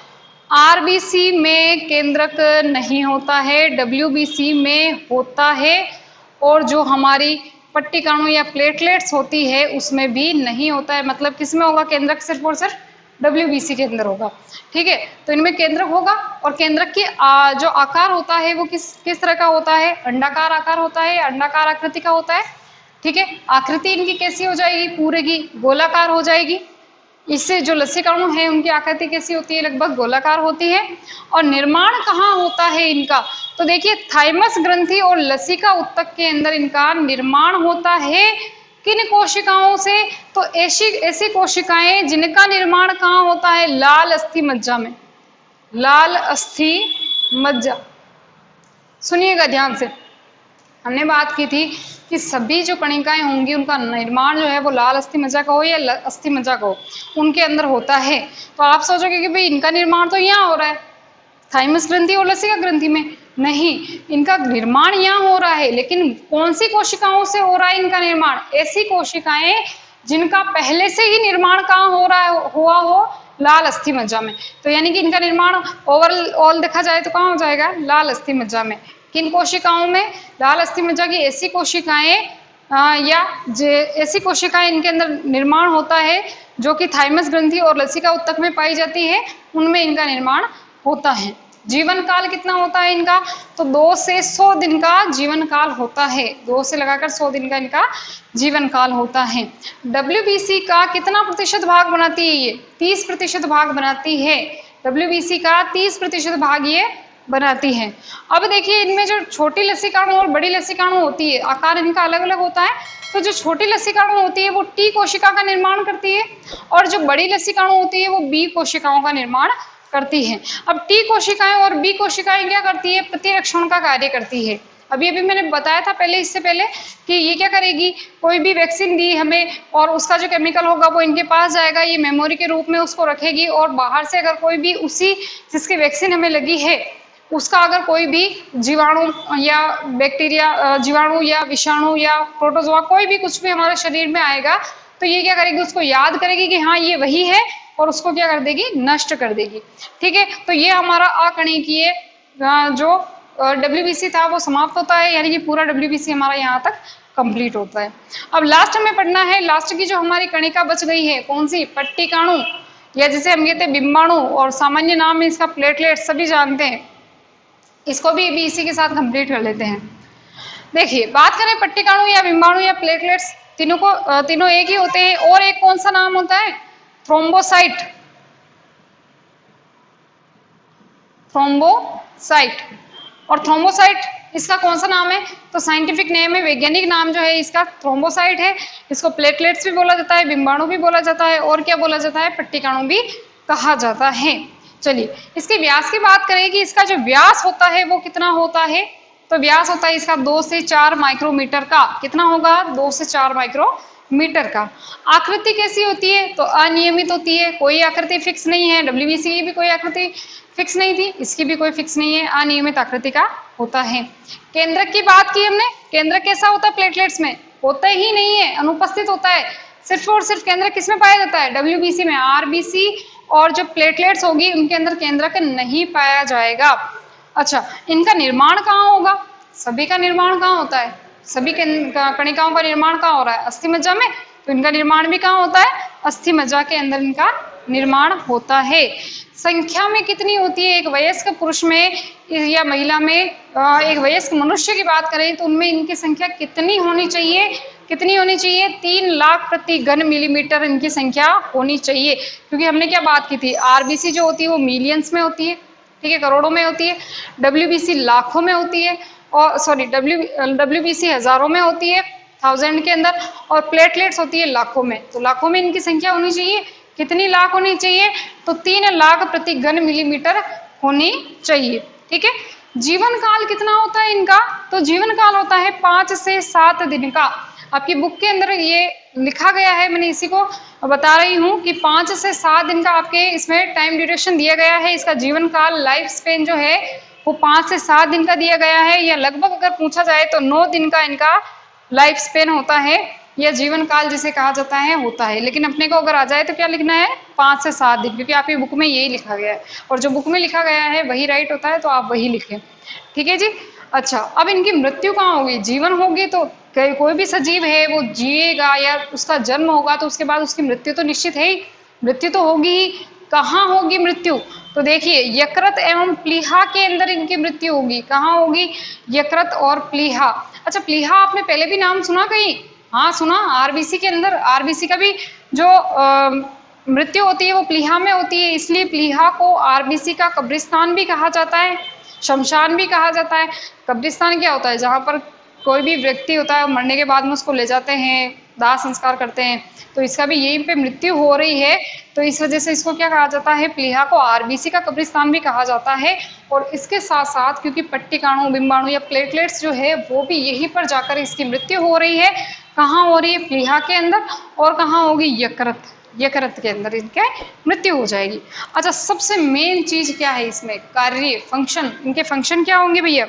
RBC में केंद्रक नहीं होता है, WBC में होता है। और जो हमारी पट्टिकाणु या प्लेटलेट्स होती है उसमें भी नहीं होता है। मतलब किस में होगा केंद्रक, सिर्फ और सिर्फ WBC के अंदर होगा, ठीक है। तो इनमें केंद्रक होगा और केंद्रक की जो आकार होता है वो किस तरह का होता है, अंडाकार आकार होता है, अंडाकार आकृति का होता है, ठीक है। आकृति इनकी कैसी हो जाएगी, पूरे की गोलाकार हो जाएगी। इससे जो लसिकाणु है उनकी आकृति कैसी होती है, लगभग गोलाकार होती है। और निर्माण कहाँ होता है इनका, तो देखिए थाइमस ग्रंथि और लसिका उत्तक के अंदर इनका निर्माण होता है। किन कोशिकाओं से, तो ऐसी कोशिकाएं जिनका निर्माण कहाँ होता है, लाल अस्थि मज्जा में। लाल अस्थि मज्जा, सुनिएगा ध्यान से, हमने बात की थी कि सभी जो कणिकाएं होंगी उनका निर्माण जो है वो लाल अस्थि मज्जा का हो या अस्थि मज्जा का हो, उनके अंदर होता है। तो आप सोचोगे कि भाई इनका निर्माण तो यहाँ हो रहा है, थाइमस ग्रंथि और लसिका ग्रंथि में, नहीं, इनका निर्माण यहाँ हो रहा है। लेकिन कौन सी कोशिकाओं से हो रहा है इनका निर्माण, ऐसी कोशिकाएं जिनका पहले से ही निर्माण कहाँ हो रहा है, हुआ हो, लाल अस्थि मज्जा में। तो यानी कि इनका निर्माण ओवरऑल देखा जाए तो कहाँ हो जाएगा, लाल अस्थि मज्जा में। किन कोशिकाओं में, लाल अस्थि मज्जा की ऐसी कोशिकाएं ऐसी कोशिकाएं इनके अंदर निर्माण होता है जो कि थाइमस ग्रंथि और लसिका उत्तक में पाई जाती है, उनमें इनका निर्माण होता है। जीवन काल कितना होता है इनका, तो 2 से 100 दिन का जीवन काल होता है। 2 से लगाकर 100 दिन का इनका जीवन काल होता है। WBC का कितना प्रतिशत भाग बनाती है, ये 30% भाग बनाती है। WBC का 30% भाग ये बनाती है। अब देखिए इनमें जो छोटी लसिकाणु और बड़ी लसिकाणु होती है, आकार इनका अलग अलग होता है। तो जो छोटी लसिकाणु होती है वो T कोशिका का निर्माण करती है और जो बड़ी लसिकाणु होती है वो B कोशिकाओं का निर्माण करती है। अब T कोशिकाएं और B कोशिकाएं क्या करती है, प्रतिरक्षण का कार्य करती है। अभी मैंने बताया था पहले, इससे पहले, कि ये क्या करेगी, कोई भी वैक्सीन दी हमें और उसका जो केमिकल होगा वो इनके पास जाएगा, ये मेमोरी के रूप में उसको रखेगी। और बाहर से अगर कोई भी उसी जिसकी वैक्सीन हमें लगी है उसका अगर कोई भी जीवाणु या बैक्टीरिया, जीवाणु या विषाणु या प्रोटोजोआ, कोई भी कुछ भी हमारे शरीर में आएगा तो ये क्या करेगी, उसको याद करेगी कि हाँ ये वही है और उसको क्या कर देगी, नष्ट कर देगी, ठीक है। तो ये हमारा अकणिकीय जो WBC था वो समाप्त होता है, यानी कि पूरा WBC हमारा यहाँ तक कंप्लीट होता है। अब लास्ट में पढ़ना है, लास्ट की जो हमारी कणिका बच गई है कौन सी, पट्टिकाणु, या जिसे हम कहते हैं बिंबाणु, और सामान्य नाम है इसका प्लेटलेट, सभी जानते हैं। इसको भी इसी के साथ कंप्लीट कर लेते हैं। देखिए, बात करें पट्टिकाणु या बिंबाणु या प्लेटलेट्स, तीनों एक ही होते हैं। और एक कौन सा नाम होता है? थ्रोम्बोसाइट। थ्रोम्बोसाइट। और थ्रोम्बोसाइट इसका कौन सा नाम है? तो साइंटिफिक नेम है, वैज्ञानिक नाम जो है इसका थ्रोम्बोसाइट है। इसको प्लेटलेट्स भी बोला जाता है, बिंबाणु भी बोला जाता है, और क्या बोला जाता है? पट्टिकाणु भी कहा जाता है। चलिए, इसके व्यास की बात करें कि इसका जो व्यास होता है वो कितना होता है? तो व्यास होता है इसका 2 से 4 माइक्रोमीटर का। कितना होगा? 2 से 4 माइक्रोमीटर का। आकृति कैसी होती है? तो अनियमित होती है, कोई आकृति फिक्स नहीं है। डब्ल्यूबीसी की भी कोई आकृति फिक्स नहीं थी, इसकी भी कोई फिक्स नहीं है, अनियमित आकृति का होता है। केंद्रक की बात की हमने, केंद्रक कैसा होता है प्लेटलेट्स में? होता ही नहीं है, अनुपस्थित होता है। सिर्फ और सिर्फ केंद्रक किसमें पाया जाता है? डब्ल्यूबीसी में। आरबीसी और जो प्लेटलेट्स होगी उनके अंदर केंद्रक नहीं पाया जाएगा। अच्छा, इनका निर्माण कहाँ होगा? सभी का निर्माण कहाँ होता है? सभी कणिकाओं का निर्माण कहाँ हो रहा है? अस्थि मज्जा में। तो इनका निर्माण भी कहाँ होता है? अस्थि मज्जा के अंदर इनका निर्माण होता है। संख्या में कितनी होती है? एक वयस्क पुरुष में या महिला में, एक वयस्क मनुष्य की बात करें तो उनमें इनकी संख्या कितनी होनी चाहिए? कितनी होनी चाहिए? 3 लाख प्रति घन मिलीमीटर इनकी संख्या होनी चाहिए। क्योंकि हमने क्या बात की थी? आरबीसी जो होती है वो मिलियंस में होती है, ठीक है, करोड़ों में होती है। डब्ल्यूबीसी लाखों में होती है, और सॉरी डब्ल्यूबीसी हजारों में होती है, 1000 के अंदर। और प्लेटलेट्स होती है लाखों में। तो लाखों में इनकी संख्या होनी चाहिए। कितनी लाख होनी चाहिए? तो 3 लाख प्रति घन मिलीमीटर होनी चाहिए, ठीक है। जीवन काल कितना होता है इनका? तो जीवन काल होता है 5 से 7 दिन का। आपकी बुक के अंदर ये लिखा गया है, मैंने इसी को बता रही हूँ कि 5 से 7 दिन का आपके इसमें टाइम ड्यूरेशन दिया गया है। इसका जीवन काल, लाइफ स्पेन जो है वो 5 से 7 दिन का दिया गया है, या लगभग अगर पूछा जाए तो 9 दिन का इनका लाइफ स्पेन होता है, या जीवन काल जिसे कहा जाता है होता है। लेकिन अपने को अगर आ जाए तो क्या लिखना है? 5 से 7 दिन, क्योंकि आपकी बुक में यही लिखा गया है, और जो बुक में लिखा गया है वही राइट होता है, तो आप वही लिखें, ठीक है जी। अच्छा, अब इनकी मृत्यु कहाँ होगी? जीवन होगी तो कोई भी सजीव है वो जिएगा, या उसका जन्म होगा तो उसके बाद उसकी मृत्यु तो निश्चित है ही, मृत्यु तो होगी ही। कहाँ होगी मृत्यु? तो देखिए, यकृत एवं प्लीहा के अंदर इनकी मृत्यु होगी। कहाँ होगी? यकृत और प्लीहा। अच्छा, प्लीहा आपने पहले भी नाम सुना कहीं? हाँ सुना, आरबीसी के अंदर। आरबीसी का भी जो मृत्यु होती है वो प्लीहा में होती है, इसलिए प्लीहा को आरबीसी का कब्रिस्तान भी कहा जाता है, शमशान भी कहा जाता है। कब्रिस्तान क्या होता है? जहाँ पर कोई भी व्यक्ति होता है, मरने के बाद में उसको ले जाते हैं, दाह संस्कार करते हैं। तो इसका भी यहीं पे मृत्यु हो रही है, तो इस वजह से इसको क्या कहा जाता है? प्लीहा को आरबीसी का कब्रिस्तान भी कहा जाता है। और इसके साथ साथ क्योंकि पट्टिकाणु, बिंबाणु या प्लेटलेट्स जो है वो भी यहीं पर जाकर इसकी मृत्यु हो रही है। कहाँ हो रही है? प्लीहा के अंदर। और कहाँ होगी? यकृत, यकृत के अंदर इनके मृत्यु हो जाएगी। अच्छा, सबसे मेन चीज क्या है इसमें? कार्य, फंक्शन। इनके फंक्शन क्या होंगे भैया?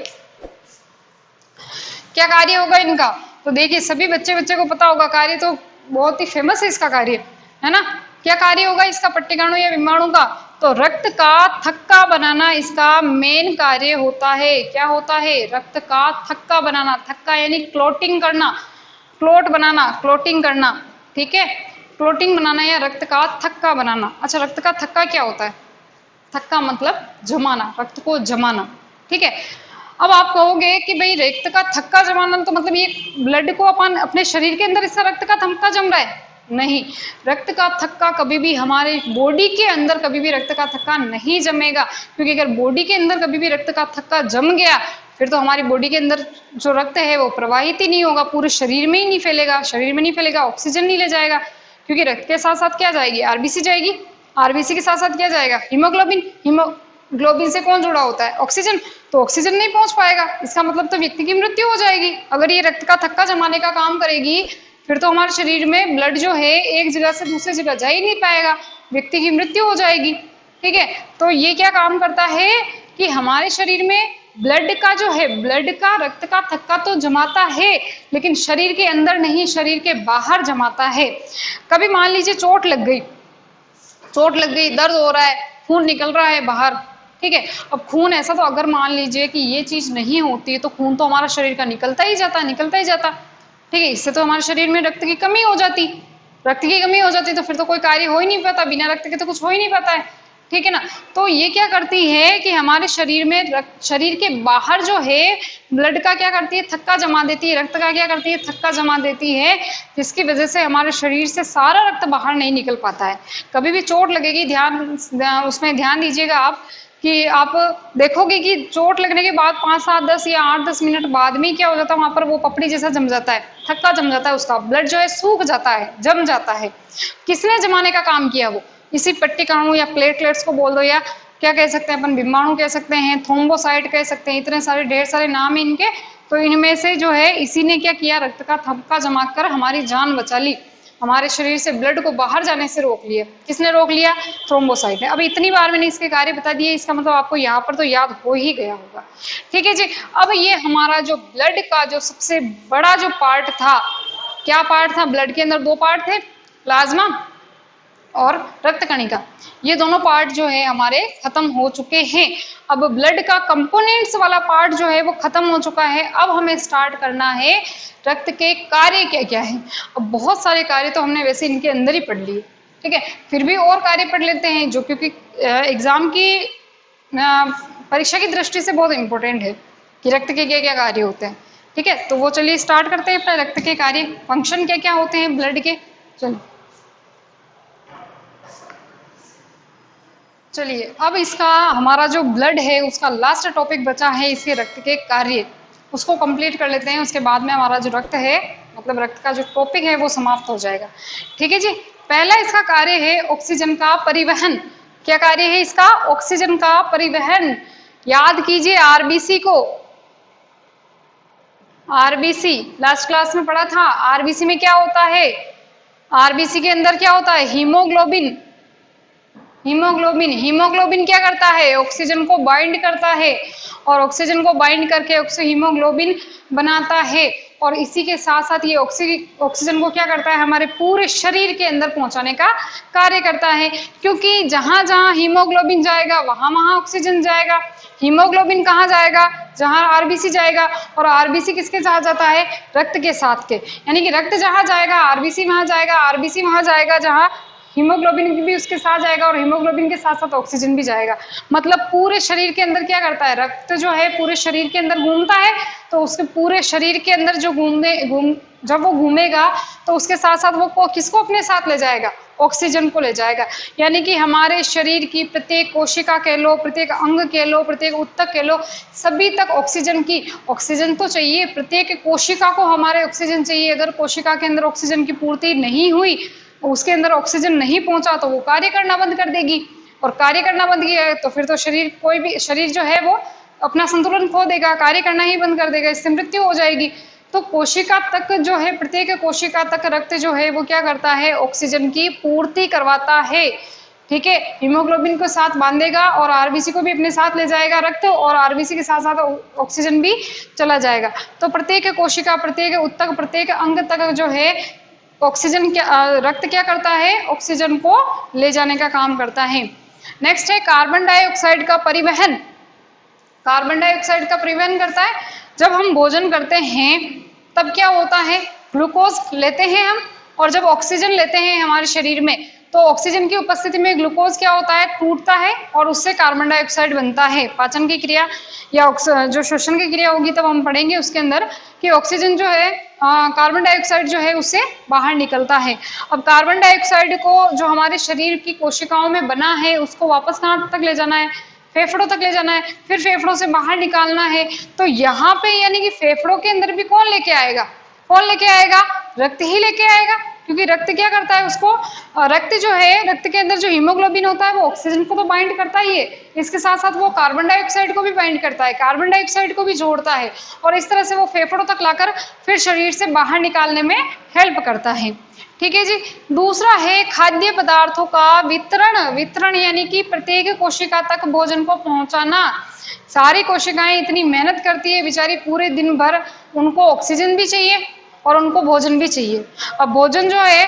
क्या कार्य होगा इनका? तो देखिए, सभी बच्चे को पता होगा, कार्य तो बहुत ही फेमस है इसका कार्य, है ना। क्या कार्य होगा इसका पट्टिकाणु या बिंबाणु का? तो रक्त का थक्का बनाना इसका मेन कार्य होता है। क्या होता है? रक्त का थक्का बनाना। थक्का यानी क्लोटिंग करना, क्लोट बनाना, क्लोटिंग करना, ठीक है, क्लोटिंग बनाना या रक्त का थक्का बनाना। अच्छा, रक्त का थक्का क्या होता है? थक्का मतलब जमाना, रक्त को जमाना, ठीक है। अब आप कहोगे कि भाई रक्त का थक्का जमाना तो मतलब ये ब्लड को अपन अपने शरीर के अंदर इसका रक्त का थक्का जम रहा है? नहीं, रक्त का थक्का कभी भी हमारे बॉडी के अंदर कभी भी रक्त का थक्का नहीं जमेगा। क्योंकि अगर बॉडी के अंदर कभी भी रक्त का थक्का जम गया फिर तो हमारी बॉडी के अंदर जो रक्त है वो प्रवाहित ही नहीं होगा, पूरे शरीर में ही नहीं फैलेगा, शरीर में नहीं फैलेगा, ऑक्सीजन नहीं ले जाएगा। क्योंकि रक्त के साथ साथ क्या जाएगी? आरबीसी जाएगी, आरबीसी के साथ साथ क्या जाएगा? हीमोग्लोबिन, हीमोग्लोबिन से कौन जुड़ा होता है? ऑक्सीजन। तो ऑक्सीजन नहीं पहुंच पाएगा, इसका मतलब तो व्यक्ति की मृत्यु हो जाएगी। अगर ये रक्त का थक्का जमाने का काम करेगी फिर तो हमारे शरीर में ब्लड जो है एक जगह से दूसरी जगह जा ही नहीं पाएगा, व्यक्ति की मृत्यु हो जाएगी, ठीक है। तो ये क्या काम करता है कि हमारे शरीर में ब्लड का जो है, ब्लड का, रक्त का थक्का तो जमाता है लेकिन शरीर के अंदर नहीं, शरीर के बाहर जमाता है। कभी मान लीजिए चोट लग गई, चोट लग गई, दर्द हो रहा है, खून निकल रहा है बाहर, ठीक है। अब खून ऐसा तो अगर मान लीजिए कि ये चीज नहीं होती तो खून तो हमारा शरीर का निकलता ही जाता, निकलता ही जाता, ठीक है। इससे तो हमारे शरीर में रक्त की कमी हो जाती, रक्त की कमी हो जाती तो फिर तो कोई कार्य हो ही नहीं पाता, बिना रक्त के तो कुछ हो ही नहीं पाता है, ठीक है ना। तो ये क्या करती है कि हमारे शरीर में शरीर के बाहर जो है ब्लड का क्या करती है, थक्का जमा देती है, रक्त का क्या करती है, थक्का जमा देती है, जिसकी वजह से हमारे शरीर से सारा रक्त बाहर नहीं निकल पाता है। कभी भी चोट लगेगी, उसमें ध्यान दीजिएगा आप कि आप देखोगे कि चोट लगने के बाद 5, 7, 10 या 8, 10 मिनट बाद में क्या हो जाता है, वहां पर वो पपड़ी जैसा जम जाता है, थक्का जम जाता है, उसका ब्लड जो है सूख जाता है, जम जाता है। किसने जमाने का काम किया? वो इसी पट्टिकाओं या प्लेटलेट्स को बोल दो, या क्या कह सकते हैं अपन, बिम्बाणु कह सकते हैं, थ्रोम्बोसाइट कह सकते हैं, इतने सारे ढेर सारे नाम है इनके। तो इनमें से जो है इसी ने क्या किया, रक्त का थक्का जमा कर हमारी जान बचा ली, हमारे शरीर से ब्लड को बाहर जाने से रोक लिया। किसने रोक लिया? थ्रोम्बोसाइट ने। अब इतनी बार मैंने इसके कार्य बता दिए, इसका मतलब आपको यहाँ पर तो याद हो ही गया होगा। ठीक है जी। अब ये हमारा जो ब्लड का जो सबसे बड़ा जो पार्ट था, क्या पार्ट था? ब्लड के अंदर 2 पार्ट थे, प्लाज्मा और रक्त कणिका। ये दोनों पार्ट जो है हमारे खत्म हो चुके हैं। अब ब्लड का कंपोनेंट्स वाला पार्ट जो है वो खत्म हो चुका है। अब हमें स्टार्ट करना है रक्त के कार्य क्या क्या है। अब बहुत सारे कार्य तो हमने वैसे इनके अंदर ही पढ़ लिए, ठीक है, फिर भी और कार्य पढ़ लेते हैं जो क्योंकि एग्जाम की परीक्षा की दृष्टि से बहुत इंपॉर्टेंट है कि रक्त के क्या क्या कार्य होते हैं। ठीक है, तो वो चलिए स्टार्ट करते हैं अपना रक्त के कार्य, फंक्शन क्या क्या होते हैं ब्लड के। चलिए अब इसका हमारा जो ब्लड है उसका लास्ट टॉपिक बचा है, इसके रक्त के कार्य, उसको कंप्लीट कर लेते हैं। उसके बाद में हमारा जो रक्त है, मतलब रक्त का जो टॉपिक है वो समाप्त हो जाएगा। ठीक है जी। पहला इसका कार्य है ऑक्सीजन का परिवहन। क्या कार्य है इसका? ऑक्सीजन का परिवहन। याद कीजिए आरबीसी को, आरबीसी लास्ट क्लास में पढ़ा था। आरबीसी में क्या होता है? आरबीसी के अंदर क्या होता है? हीमोग्लोबिन। हीमोग्लोबिन, हीमोग्लोबिन क्या करता है? ऑक्सीजन को बाइंड करता है, और ऑक्सीजन को बाइंड करके हीमोग्लोबिन बनाता है। और इसी के साथ साथ ये ऑक्सीजन को क्या करता है? हमारे पूरे शरीर के अंदर पहुंचाने का कार्य करता है, क्योंकि जहां जहां हीमोग्लोबिन जाएगा वहां वहां ऑक्सीजन जाएगा। हीमोग्लोबिन कहाँ जाएगा? जहां आरबीसी जाएगा, और आरबीसी किसके साथ जाता है? रक्त के साथ के। यानी कि रक्त जहां जाएगा आरबीसी वहां जाएगा, आरबीसी वहां जाएगा जहां हीमोग्लोबिन भी उसके साथ जाएगा, और हीमोग्लोबिन के साथ साथ ऑक्सीजन भी जाएगा। मतलब पूरे शरीर के अंदर क्या करता है? रक्त जो है पूरे शरीर के अंदर घूमता है, तो उसके पूरे शरीर के अंदर जो जब वो घूमेगा तो उसके साथ साथ वो किसको अपने साथ ले जाएगा? ऑक्सीजन को ले जाएगा। यानी कि हमारे शरीर की प्रत्येक कोशिका कह लो, प्रत्येक अंग कह लो, प्रत्येक ऊतक कह लो, सभी तक ऑक्सीजन तो चाहिए। प्रत्येक कोशिका को हमारे ऑक्सीजन चाहिए। अगर कोशिका के अंदर ऑक्सीजन की पूर्ति नहीं हुई, उसके अंदर ऑक्सीजन नहीं पहुंचा, तो वो कार्य करना बंद कर देगी, और कार्य करना बंद किया तो फिर तो कोई भी शरीर जो है वो अपना संतुलन खो देगा, कार्य करना ही बंद कर देगा, इससे मृत्यु हो जाएगी। तो कोशिका तक जो है, प्रत्येक कोशिका तक रक्त जो है वो क्या करता है? ऑक्सीजन की पूर्ति करवाता है। ठीक है, हीमोग्लोबिन को साथ बांधेगा और आरबीसी को भी अपने साथ ले जाएगा रक्त, और आरबीसी के साथ साथ ऑक्सीजन भी चला जाएगा। तो प्रत्येक कोशिका, प्रत्येक ऊतक, प्रत्येक अंग तक जो है ऑक्सीजन रक्त क्या करता है? ऑक्सीजन को ले जाने का काम करता है। नेक्स्ट है कार्बन डाइऑक्साइड का परिवहन। कार्बन डाइऑक्साइड का परिवहन करता है। जब हम भोजन करते हैं तब क्या होता है? ग्लूकोज लेते हैं हम, और जब ऑक्सीजन लेते हैं हमारे शरीर में, तो ऑक्सीजन की उपस्थिति में ग्लूकोज क्या होता है? टूटता है, और उससे कार्बन डाइऑक्साइड बनता है। पाचन की क्रिया या जो श्वसन की क्रिया होगी तब हम पढ़ेंगे उसके अंदर कि ऑक्सीजन जो है कार्बन डाइऑक्साइड जो है उससे बाहर निकलता है। अब कार्बन डाइऑक्साइड को जो हमारे शरीर की कोशिकाओं में बना है उसको वापस कहाँ तक ले जाना है? फेफड़ों तक ले जाना है, फिर फेफड़ों से बाहर निकालना है। तो यहाँ पे यानी कि फेफड़ों के अंदर भी कौन लेके आएगा? कौन लेके आएगा? रक्त ही लेके आएगा, क्योंकि रक्त क्या करता है उसको? रक्त जो है, रक्त के अंदर जो हीमोग्लोबिन होता है वो ऑक्सीजन को तो बाइंड करता ही है, इसके साथ साथ वो कार्बन डाइऑक्साइड को भी बाइंड करता है, कार्बन डाइऑक्साइड को भी जोड़ता है, और इस तरह से वो फेफड़ों तक लाकर फिर शरीर से बाहर निकालने में हेल्प करता है। ठीक है जी। दूसरा है खाद्य पदार्थों का वितरण। वितरण यानी कि प्रत्येक कोशिका तक भोजन को पहुंचाना। सारी कोशिकाएं इतनी मेहनत करती है बेचारी पूरे दिन भर, उनको ऑक्सीजन भी चाहिए और उनको भोजन भी चाहिए। अब भोजन जो है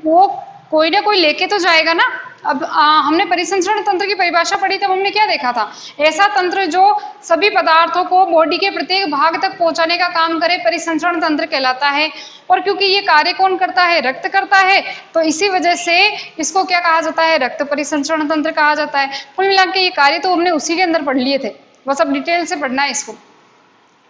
वो कोई ना कोई लेके तो जाएगा ना, अब हमने परिसंचरण तंत्र की परिभाषा पढ़ी, तब हमने क्या देखा था, ऐसा तंत्र जो सभी पदार्थों को बॉडी के प्रत्येक भाग तक पहुंचाने का काम करे परिसंचरण तंत्र कहलाता है। और क्योंकि ये कार्य कौन करता है, रक्त करता है, तो इसी वजह से इसको क्या कहा जाता है, रक्त परिसंचरण तंत्र कहा जाता है। कुल मिला के ये कार्य तो हमने उसी के अंदर पढ़ लिए थे, बस अब डिटेल से पढ़ना है इसको,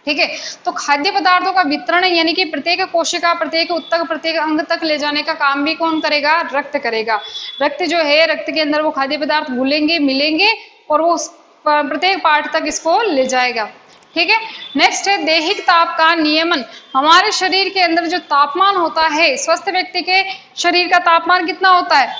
ठीक है। तो खाद्य पदार्थों का वितरण यानी कि प्रत्येक कोशिका, प्रत्येक ऊतक, प्रत्येक अंग तक ले जाने का काम भी कौन करेगा, रक्त करेगा। रक्त जो है, रक्त के अंदर वो खाद्य पदार्थ घुलेंगे, मिलेंगे और वो प्रत्येक पार्ट तक इसको ले जाएगा, ठीक है। नेक्स्ट है दैहिक ताप का नियमन। हमारे शरीर के अंदर जो तापमान होता है, स्वस्थ व्यक्ति के शरीर का तापमान कितना होता है,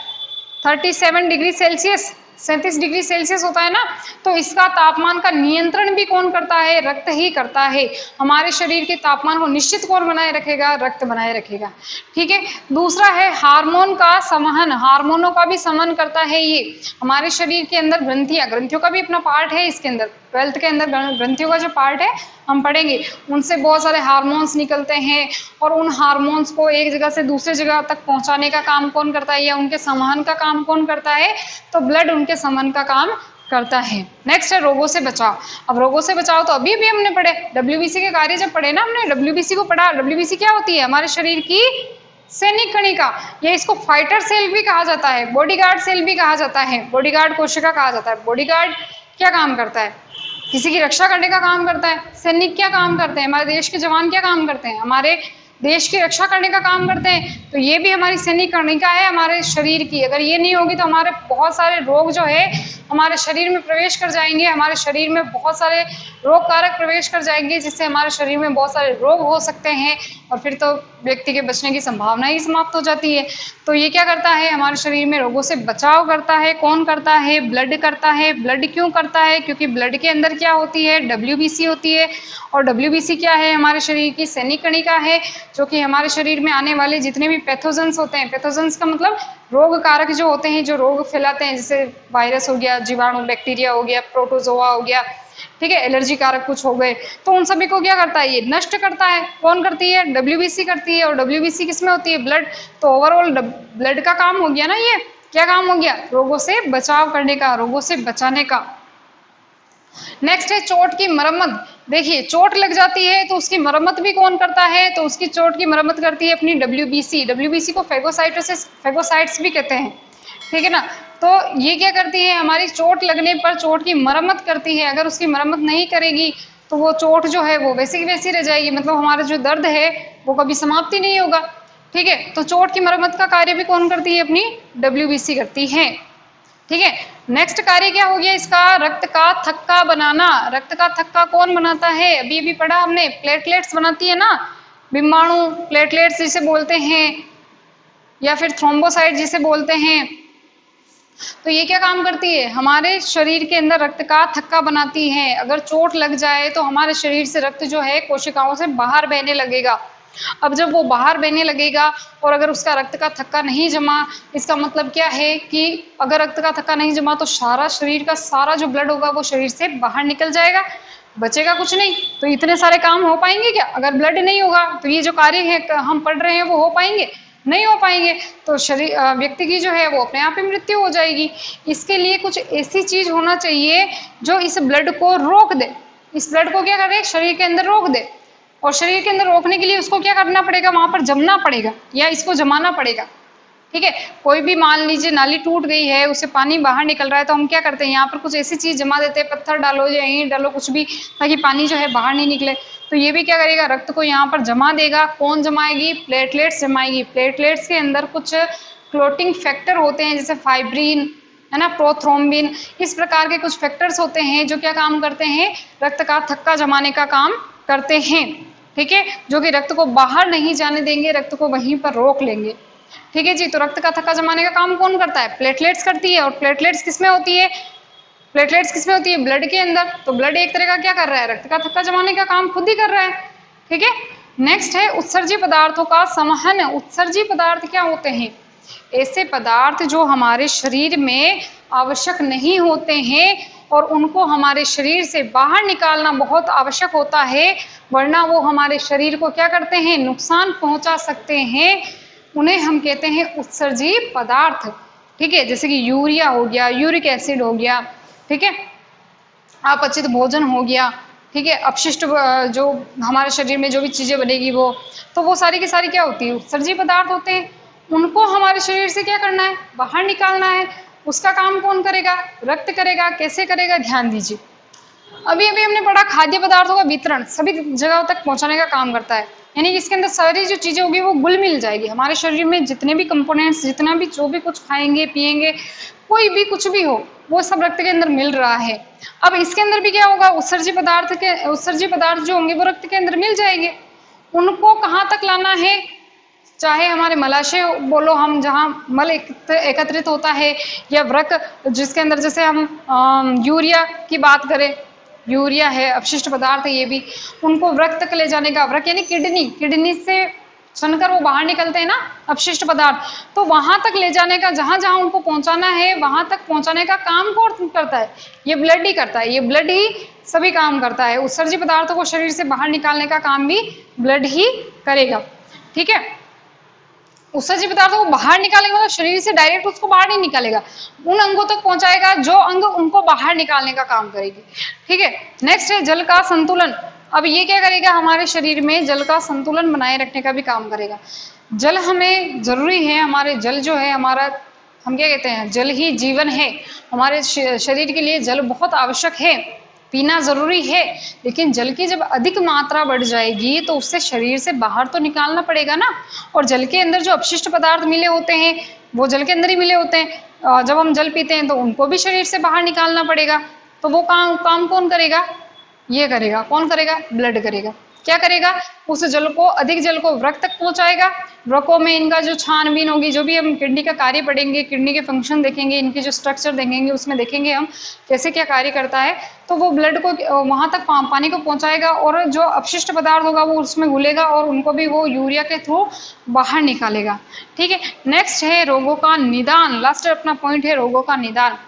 37 डिग्री सेल्सियस, 37 डिग्री सेल्सियस होता है ना। तो इसका तापमान का नियंत्रण भी कौन करता है, रक्त ही करता है। हमारे शरीर के तापमान को निश्चित कौन बनाए रखेगा, रक्त बनाए रखेगा, ठीक है। दूसरा है हार्मोन का संवहन, हार्मोनों का भी संवहन करता है ये। हमारे शरीर के अंदर ग्रंथियां, ग्रंथियों का भी अपना पार्ट है इसके अंदर, 12th के अंदर ग्रंथियों का जो पार्ट है हम पढ़ेंगे, उनसे बहुत सारे हार्मोन्स निकलते हैं और उन हार्मोन्स को एक जगह से दूसरी जगह तक पहुंचाने का काम कौन करता है, या उनके संवहन का काम कौन करता है, तो ब्लड उनके संवहन का काम करता है। नेक्स्ट है रोगों से बचाव। अब रोगों से बचाव तो अभी भी हमने पढ़े, डब्ल्यूबीसी के कार्य जब पढ़े ना हमने, डब्ल्यूबीसी को पढ़ा। डब्ल्यूबीसी क्या होती है, हमारे शरीर की सैनिक कणिका, या इसको फाइटर सेल भी कहा जाता है, बॉडीगार्ड सेल भी कहा जाता है, बॉडीगार्ड कोशिका कहा जाता है। बॉडीगार्ड क्या काम करता है, किसी की रक्षा करने का काम करता है। सैनिक क्या काम करते हैं, हमारे देश के जवान क्या काम करते हैं, हमारे देश की रक्षा करने का काम करते हैं। तो ये भी हमारी सैनिक कणिका है हमारे शरीर की। अगर ये नहीं होगी तो हमारे बहुत सारे रोग जो है हमारे शरीर में प्रवेश कर जाएंगे, हमारे शरीर में बहुत सारे रोग कारक प्रवेश कर जाएंगे, जिससे हमारे शरीर में बहुत सारे रोग हो सकते हैं और फिर तो व्यक्ति के बचने की संभावना ही समाप्त हो जाती है। तो ये क्या करता है, हमारे शरीर में रोगों से बचाव करता है। कौन करता है, ब्लड करता है। ब्लड क्यों करता है, क्योंकि ब्लड के अंदर क्या होती है, डब्ल्यूबीसी होती है। और डब्ल्यूबीसी क्या है, हमारे शरीर की सैनिक कणिका है, जो कि हमारे शरीर में आने वाले जितने भी पैथोजेंस होते हैं, पैथोजेंस का मतलब रोग कारक जो होते हैं, जो रोग फैलाते हैं, जैसे वायरस हो गया, जीवाणु, बैक्टीरिया हो गया, प्रोटोजोआ हो गया, ठीक है, एलर्जी कारक कुछ हो गए, तो उन सभी को क्या करता है, ये नष्ट करता है। कौन करती है, डब्ल्यूबीसी करती है। और डब्ल्यूबीसी किसमें होती है, ब्लड। तो ओवरऑल ब्लड का काम हो गया ना, ये क्या काम हो गया, रोगों से बचाव करने का, रोगों से बचाने का। नेक्स्ट है चोट की मरम्मत। देखिए चोट लग जाती है तो उसकी मरम्मत भी कौन करता है, तो उसकी चोट की मरम्मत करती है अपनी डब्ल्यूबीसी। डब्ल्यूबीसी को फेगोसाइट्स भी कहते हैं, ठीक है ना। तो ये क्या करती है, हमारी चोट लगने पर चोट की मरम्मत करती है। अगर उसकी मरम्मत नहीं करेगी तो वो चोट जो है वो वैसी की वैसी रह जाएगी, मतलब हमारा जो दर्द है वो कभी समाप्त ही नहीं होगा, ठीक है। तो चोट की मरम्मत का कार्य भी कौन करती है, अपनी डब्ल्यूबीसी करती है, ठीक है। नेक्स्ट कार्य क्या हो गया इसका, रक्त का थक्का बनाना। रक्त का थक्का कौन बनाता है, अभी अभी पढ़ा हमने, प्लेटलेट्स बनाती है ना, बिम्बाणु प्लेटलेट्स जिसे बोलते हैं, या फिर थ्रोम्बोसाइट जिसे बोलते हैं। तो ये क्या काम करती है, हमारे शरीर के अंदर रक्त का थक्का बनाती है। अगर चोट लग जाए तो हमारे शरीर से रक्त जो है कोशिकाओं से बाहर बहने लगेगा। अब जब वो बाहर बहने लगेगा और अगर उसका रक्त का थक्का नहीं जमा, इसका मतलब क्या है कि अगर रक्त का थक्का नहीं जमा तो सारा शरीर का सारा जो ब्लड होगा वो शरीर से बाहर निकल जाएगा, बचेगा कुछ नहीं। तो इतने सारे काम हो पाएंगे क्या, अगर ब्लड नहीं होगा तो ये जो कार्य है हम पढ़ रहे हैं वो हो पाएंगे, नहीं हो पाएंगे। तो शरीर व्यक्ति की जो है वो अपने आप ही मृत्यु हो जाएगी। इसके लिए कुछ ऐसी चीज होना चाहिए जो इस ब्लड को रोक दे, इस ब्लड को क्या करे, शरीर के अंदर रोक दे। और शरीर के अंदर रोकने के लिए उसको क्या करना पड़ेगा, वहां पर जमना पड़ेगा या इसको जमाना पड़ेगा, ठीक है। कोई भी मान लीजिए नाली टूट गई है, उससे पानी बाहर निकल रहा है, तो हम क्या करते हैं, यहाँ पर कुछ ऐसी चीज जमा देते हैं, पत्थर डालो या ईंट डालो, कुछ भी, ताकि पानी जो है बाहर नहीं निकले। तो ये भी क्या करेगा, रक्त को यहाँ पर जमा देगा। कौन जमाएगी, प्लेटलेट्स जमाएगी। प्लेटलेट्स के अंदर कुछ क्लोटिंग फैक्टर होते हैं, जैसे फाइब्रिन है ना, प्रोथ्रोम्बिन, इस प्रकार के कुछ फैक्टर्स होते हैं जो क्या काम करते हैं, रक्त का थक्का जमाने का काम करते हैं, ठीक है, जो कि रक्त को बाहर नहीं जाने देंगे, रक्त को वहीं पर रोक लेंगे, ठीक है जी। तो रक्त का थक्का जमाने का काम कौन करता है, प्लेटलेट्स करती है। और प्लेटलेट्स किसमें होती है, प्लेटलेट्स किसमें होती है, ब्लड के अंदर। तो ब्लड एक तरह का क्या कर रहा है, रक्त का थक्का जमाने का काम खुद ही कर रहा है, ठीक है। नेक्स्ट है उत्सर्जी पदार्थों का संवहन। उत्सर्जी पदार्थ क्या होते हैं, ऐसे पदार्थ जो हमारे शरीर में आवश्यक नहीं होते हैं और उनको हमारे शरीर से बाहर निकालना बहुत आवश्यक होता है, वरना वो हमारे शरीर को क्या करते हैं, नुकसान पहुंचा सकते हैं। उन्हें हम कहते हैं उत्सर्जी पदार्थ, ठीक है, जैसे कि यूरिया हो गया, यूरिक एसिड हो गया, ठीक है, अपचित भोजन हो गया, ठीक है, अपशिष्ट जो हमारे शरीर में जो भी चीजें बनेगी वो, तो वो सारी की सारी क्या होती है, उत्सर्जी पदार्थ होते हैं। उनको हमारे शरीर से क्या करना है, बाहर निकालना है। उसका काम कौन करेगा, रक्त करेगा। कैसे करेगा, ध्यान दीजिए। अभी अभी हमने पढ़ा खाद्य पदार्थों का वितरण सभी जगहों तक पहुंचाने का काम करता है, यानी कि इसके अंदर सारी जो चीजें होगी वो घुल मिल जाएगी। हमारे शरीर में जितने भी कंपोनेंट्स, जितना भी जो भी कुछ खाएंगे पिएंगे, कोई भी कुछ भी हो, वो सब रक्त के अंदर मिल रहा है। अब इसके अंदर भी क्या होगा, उत्सर्जी पदार्थ जो होंगे वो रक्त के अंदर मिल जाएंगे। उनको कहाँ तक लाना है, चाहे हमारे मलाशय बोलो, हम जहाँ मल एकत्रित होता है, या वृक्क जिसके अंदर जैसे हम यूरिया की बात करें, यूरिया है, अपशिष्ट पदार्थ है ये भी, उनको वृक्क तक ले जाने का, वृक्क यानी किडनी से चुनकर वो बाहर निकलते हैं ना अपशिष्ट पदार्थ, तो वहां तक ले जाने का, जहां जहां उनको पहुंचाना है वहां तक पहुंचाने का काम कौन करता है, ये ब्लड ही करता है। ये ब्लड ही सभी काम करता है। उत्सर्जी पदार्थों को शरीर से बाहर निकालने का काम भी ब्लड ही करेगा, ठीक है। उत्सर्जी पदार्थों को बाहर निकालेगा, मतलब शरीर से डायरेक्ट उसको बाहर नहीं निकालेगा, उन अंगों तक पहुंचाएगा जो अंग उनको बाहर निकालने का काम करेगी, ठीक है। नेक्स्ट है जल का संतुलन। अब ये क्या करेगा, हमारे शरीर में जल का संतुलन बनाए रखने का भी काम करेगा। जल हमें जरूरी है, हमारे जल जो है हमारा, हम क्या कहते हैं, जल ही जीवन है। हमारे शरीर के लिए जल बहुत आवश्यक है, पीना जरूरी है। लेकिन जल की जब अधिक मात्रा बढ़ जाएगी तो उससे शरीर से बाहर तो निकालना पड़ेगा ना। और जल के अंदर जो अपशिष्ट पदार्थ मिले होते हैं वो जल के अंदर ही मिले होते हैं। जब हम जल पीते हैं तो उनको भी शरीर से बाहर निकालना पड़ेगा। तो वो काम कौन करेगा, ये करेगा, कौन करेगा, ब्लड करेगा। क्या करेगा, उस जल को, अधिक जल को वृक्क तक पहुंचाएगा। वृक्कों में इनका जो छानबीन होगी, जो भी हम किडनी का कार्य पढ़ेंगे, किडनी के फंक्शन देखेंगे, इनके जो स्ट्रक्चर देखेंगे, उसमें देखेंगे हम कैसे क्या कार्य करता है। तो वो ब्लड को वहां तक पानी को पहुंचाएगा, और जो अपशिष्ट पदार्थ होगा वो उसमें घुलेगा, और उनको भी वो यूरिया के थ्रू बाहर निकालेगा, ठीक है। नेक्स्ट है रोगों का निदान। लास्ट अपना पॉइंट है रोगों का निदान।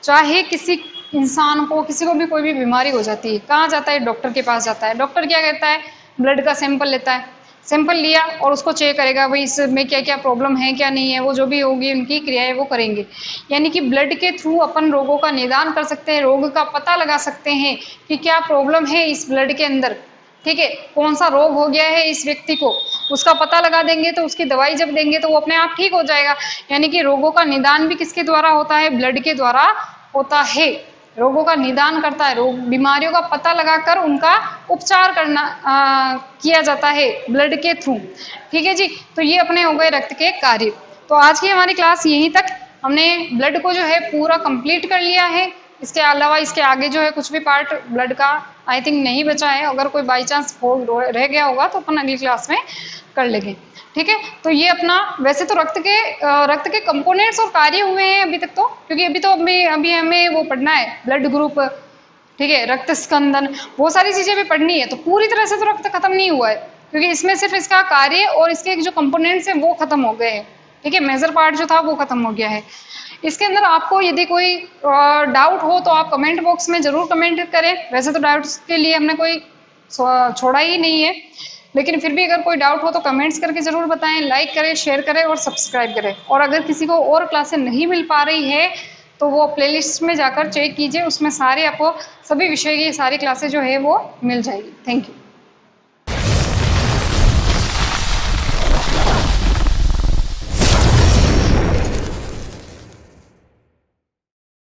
चाहे किसी इंसान को, किसी को भी कोई भी बीमारी हो जाती है, कहाँ जाता है, डॉक्टर के पास जाता है। डॉक्टर क्या कहता है, ब्लड का सैंपल लेता है, सैंपल लिया और उसको चेक करेगा, भाई इसमें क्या क्या प्रॉब्लम है क्या नहीं है, वो जो भी होगी उनकी क्रियाएं वो करेंगे। यानी कि ब्लड के थ्रू अपन रोगों का निदान कर सकते हैं, रोग का पता लगा सकते हैं कि क्या प्रॉब्लम है इस ब्लड के अंदर, ठीक है, कौन सा रोग हो गया है इस व्यक्ति को, उसका पता लगा देंगे तो उसकी दवाई जब देंगे तो वो अपने आप ठीक हो जाएगा। यानी कि रोगों का निदान भी किसके द्वारा होता है, ब्लड के द्वारा होता है। रोगों का निदान करता है, रोग बीमारियों का पता लगाकर उनका उपचार किया जाता है ब्लड के थ्रू, ठीक है जी। तो ये अपने हो गए रक्त के कार्य। तो आज की हमारी क्लास यहीं तक, हमने ब्लड को जो है पूरा कंप्लीट कर लिया है। इसके अलावा इसके आगे जो है कुछ भी पार्ट ब्लड का आई थिंक नहीं बचा है। अगर कोई बाई चांस रह गया होगा तो अपन अगली क्लास में कर लेंगे, ठीक है। तो ये अपना, वैसे तो रक्त के कंपोनेंट्स और कार्य हुए हैं अभी तक, तो क्योंकि अभी हमें वो पढ़ना है ब्लड ग्रुप, ठीक है, रक्त स्कंदन, वो सारी चीजें भी पढ़नी है। तो पूरी तरह से तो रक्त खत्म नहीं हुआ है, क्योंकि इसमें सिर्फ इसका कार्य और इसके जो कंपोनेंट्स हैं वो खत्म हो गए हैं, ठीक है। मेजर पार्ट जो था वो खत्म हो गया है। इसके अंदर आपको यदि कोई डाउट हो तो आप कमेंट बॉक्स में जरूर कमेंट करें। वैसे तो डाउट्स के लिए हमने कोई छोड़ा ही नहीं है, लेकिन फिर भी अगर कोई डाउट हो तो कमेंट्स करके ज़रूर बताएं, लाइक करें, शेयर करें और सब्सक्राइब करें। और अगर किसी को और क्लासें नहीं मिल पा रही है तो वो प्लेलिस्ट में जाकर चेक कीजिए, उसमें सारे आपको सभी विषय की सारी क्लासें जो है वो मिल जाएगी। Thank you.